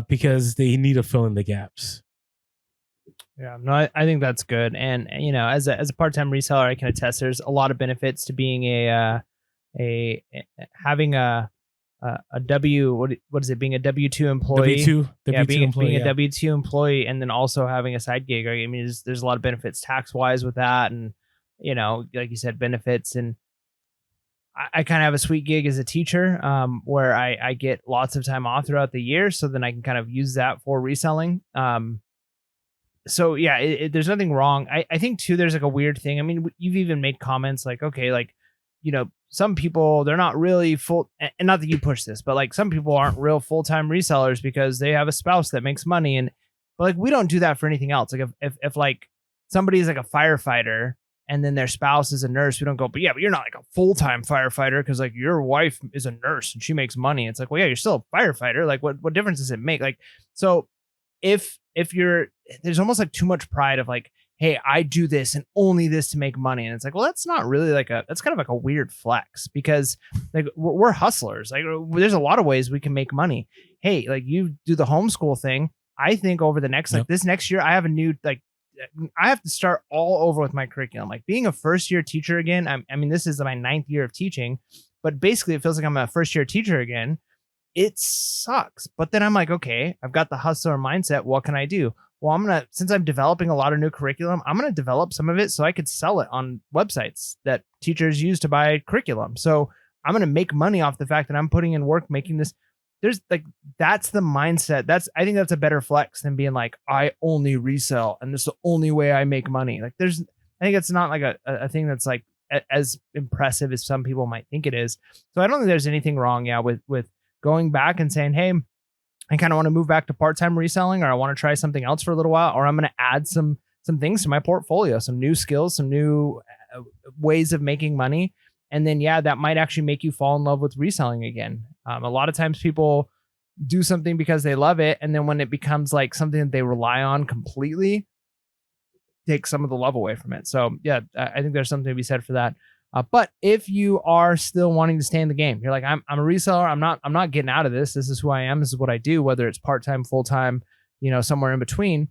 because they need to fill in the gaps. Yeah, no, I think that's good. And as a part-time reseller, I can attest there's a lot of benefits to being having a what is it, being a W-2 employee. Being a W-2 employee, and then also having a side gig. I mean, there's a lot of benefits tax-wise with that, and like you said, benefits. And I kind of have a sweet gig as a teacher, where I get lots of time off throughout the year, so then I can kind of use that for reselling. So yeah, there's nothing wrong. I think too, there's like a weird thing. I mean, you've even made comments like, okay, like, some people, they're not really full, and not that you push this, but like some people aren't real full-time resellers because they have a spouse that makes money. But like, we don't do that for anything else. Like if like somebody's like a firefighter and then their spouse is a nurse, we don't go, but you're not like a full-time firefighter because like your wife is a nurse and she makes money. It's like, well, yeah, you're still a firefighter. Like what difference does it make? Like, so if there's almost like too much pride of like, hey, I do this and only this to make money. And it's like, well, that's not really that's kind of like a weird flex because like we're hustlers. Like there's a lot of ways we can make money. Hey, like you do the homeschool thing. I think over the next, like this next year, I have a new, like, I have to start all over with my curriculum. Like being a first year teacher again. I mean, this is my 9th year of teaching, but basically it feels like I'm a first year teacher again. It sucks. But then I'm like, okay, I've got the hustler mindset. What can I do? Well, since I'm developing a lot of new curriculum, I'm going to develop some of it so I could sell it on websites that teachers use to buy curriculum. So I'm going to make money off the fact that I'm putting in work, making this. That's the mindset. I think that's a better flex than being like, I only resell and this is the only way I make money. Like I think it's not like a thing that's like as impressive as some people might think it is. So I don't think there's anything wrong. Yeah. With going back and saying, hey, I kind of want to move back to part-time reselling, or I want to try something else for a little while, or I'm going to add some things to my portfolio, some new skills, some new ways of making money. And then, yeah, that might actually make you fall in love with reselling again. A lot of times people do something because they love it. And then when it becomes like something that they rely on completely, take some of the love away from it. So yeah, I think there's something to be said for that. But if you are still wanting to stay in the game, you're like, I'm a reseller. I'm not getting out of this. This is who I am. This is what I do, whether it's part-time, full-time, somewhere in between.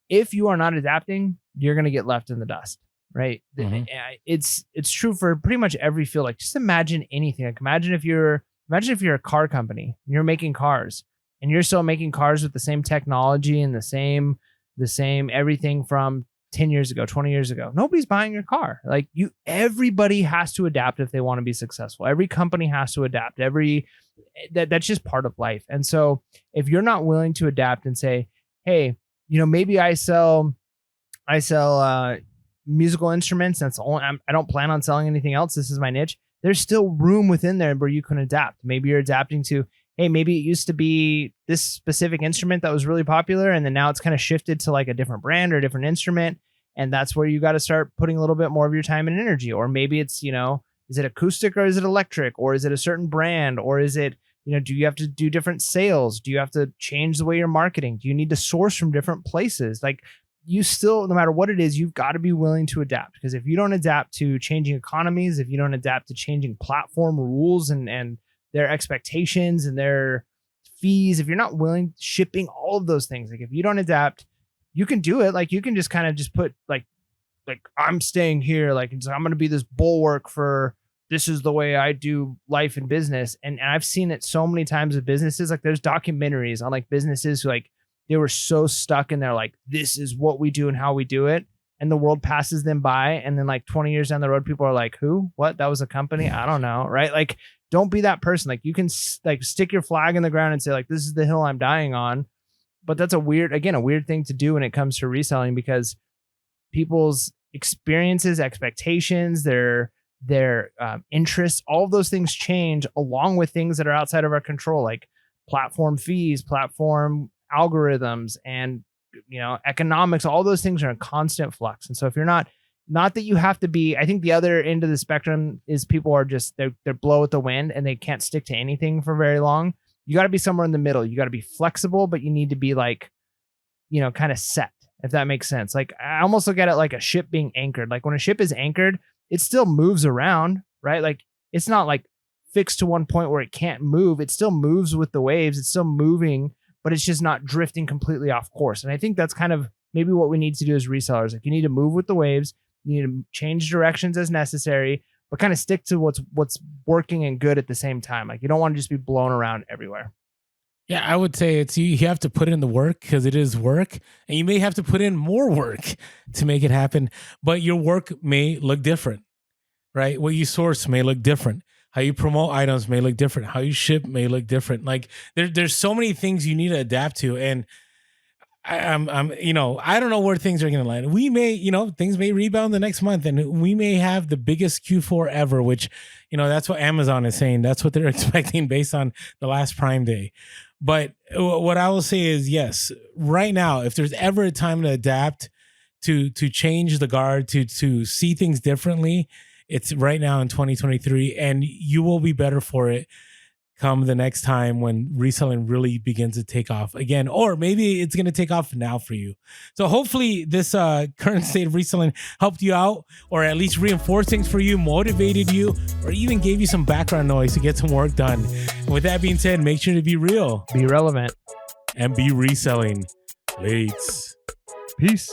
If you are not adapting, you're going to get left in the dust, right? Mhm. It's true for pretty much every field. Like, just imagine anything. Like, imagine if you're a car company and you're making cars, and you're still making cars with the same technology and the same everything from 10 years ago, 20 years ago. Nobody's buying your car. Like, everybody has to adapt if they want to be successful. Every company has to adapt. That's just part of life. And so if you're not willing to adapt and say, hey, maybe I sell musical instruments. That's all. I don't plan on selling anything else. This is my niche. There's still room within there where you can adapt. Maybe you're adapting to, hey, maybe it used to be this specific instrument that was really popular, and then now it's kind of shifted to like a different brand or a different instrument. And that's where you got to start putting a little bit more of your time and energy. Or maybe it's, is it acoustic or is it electric? Or is it a certain brand? Or is it, do you have to do different sales? Do you have to change the way you're marketing? Do you need to source from different places? Like, you still, no matter what it is, you've got to be willing to adapt. Because if you don't adapt to changing economies, if you don't adapt to changing platform rules and their expectations and their fees, if you're not willing, shipping, all of those things, like if you don't adapt, you can do it. Like, you can just kind of just put like I'm staying here, like I'm going to be this bulwark for, this is the way I do life and business. And I've seen it so many times with businesses. Like, there's documentaries on like businesses who, like, they were so stuck in there, like, this is what we do and how we do it. And the world passes them by. And then like 20 years down the road, people are like, who, what, that was a company? I don't know. Right. Like, don't be that person. Like, you can like stick your flag in the ground and say like, this is the hill I'm dying on. But that's a weird thing to do when it comes to reselling, because people's experiences, expectations, their interests, all of those things change along with things that are outside of our control, like platform fees, platform algorithms, and economics. All those things are in constant flux. And so if you're not that you have to be, I think the other end of the spectrum is people are just they're blow with the wind and they can't stick to anything for very long. You got to be somewhere in the middle. You got to be flexible, but you need to be like, kind of set, if that makes sense. Like, I almost look at it like a ship being anchored. Like, when a ship is anchored, it still moves around, right? Like, it's not like fixed to one point where it can't move. It still moves with the waves. It's still moving, but it's just not drifting completely off course. And I think that's kind of maybe what we need to do as resellers. Like, you need to move with the waves. You need to change directions as necessary, but kind of stick to what's working and good at the same time. Like, you don't want to just be blown around everywhere. Yeah, I would say it's you have to put in the work, because it is work, and you may have to put in more work to make it happen, but your work may look different, right? What you source may look different. How you promote items may look different. How you ship may look different. Like, there's so many things you need to adapt to. And I'm I don't know where things are going to land. We may, things may rebound the next month, and we may have the biggest Q4 ever, which, that's what Amazon is saying. That's what they're expecting based on the last Prime Day. But what I will say is, yes, right now, if there's ever a time to adapt, to change the guard, to see things differently, it's right now in 2023, and you will be better for it come the next time when reselling really begins to take off again, or maybe it's going to take off now for you. So hopefully this current state of reselling helped you out, or at least reinforced things for you, motivated you, or even gave you some background noise to get some work done. And with that being said, make sure to be real, be relevant, and be reselling. Lates. Peace.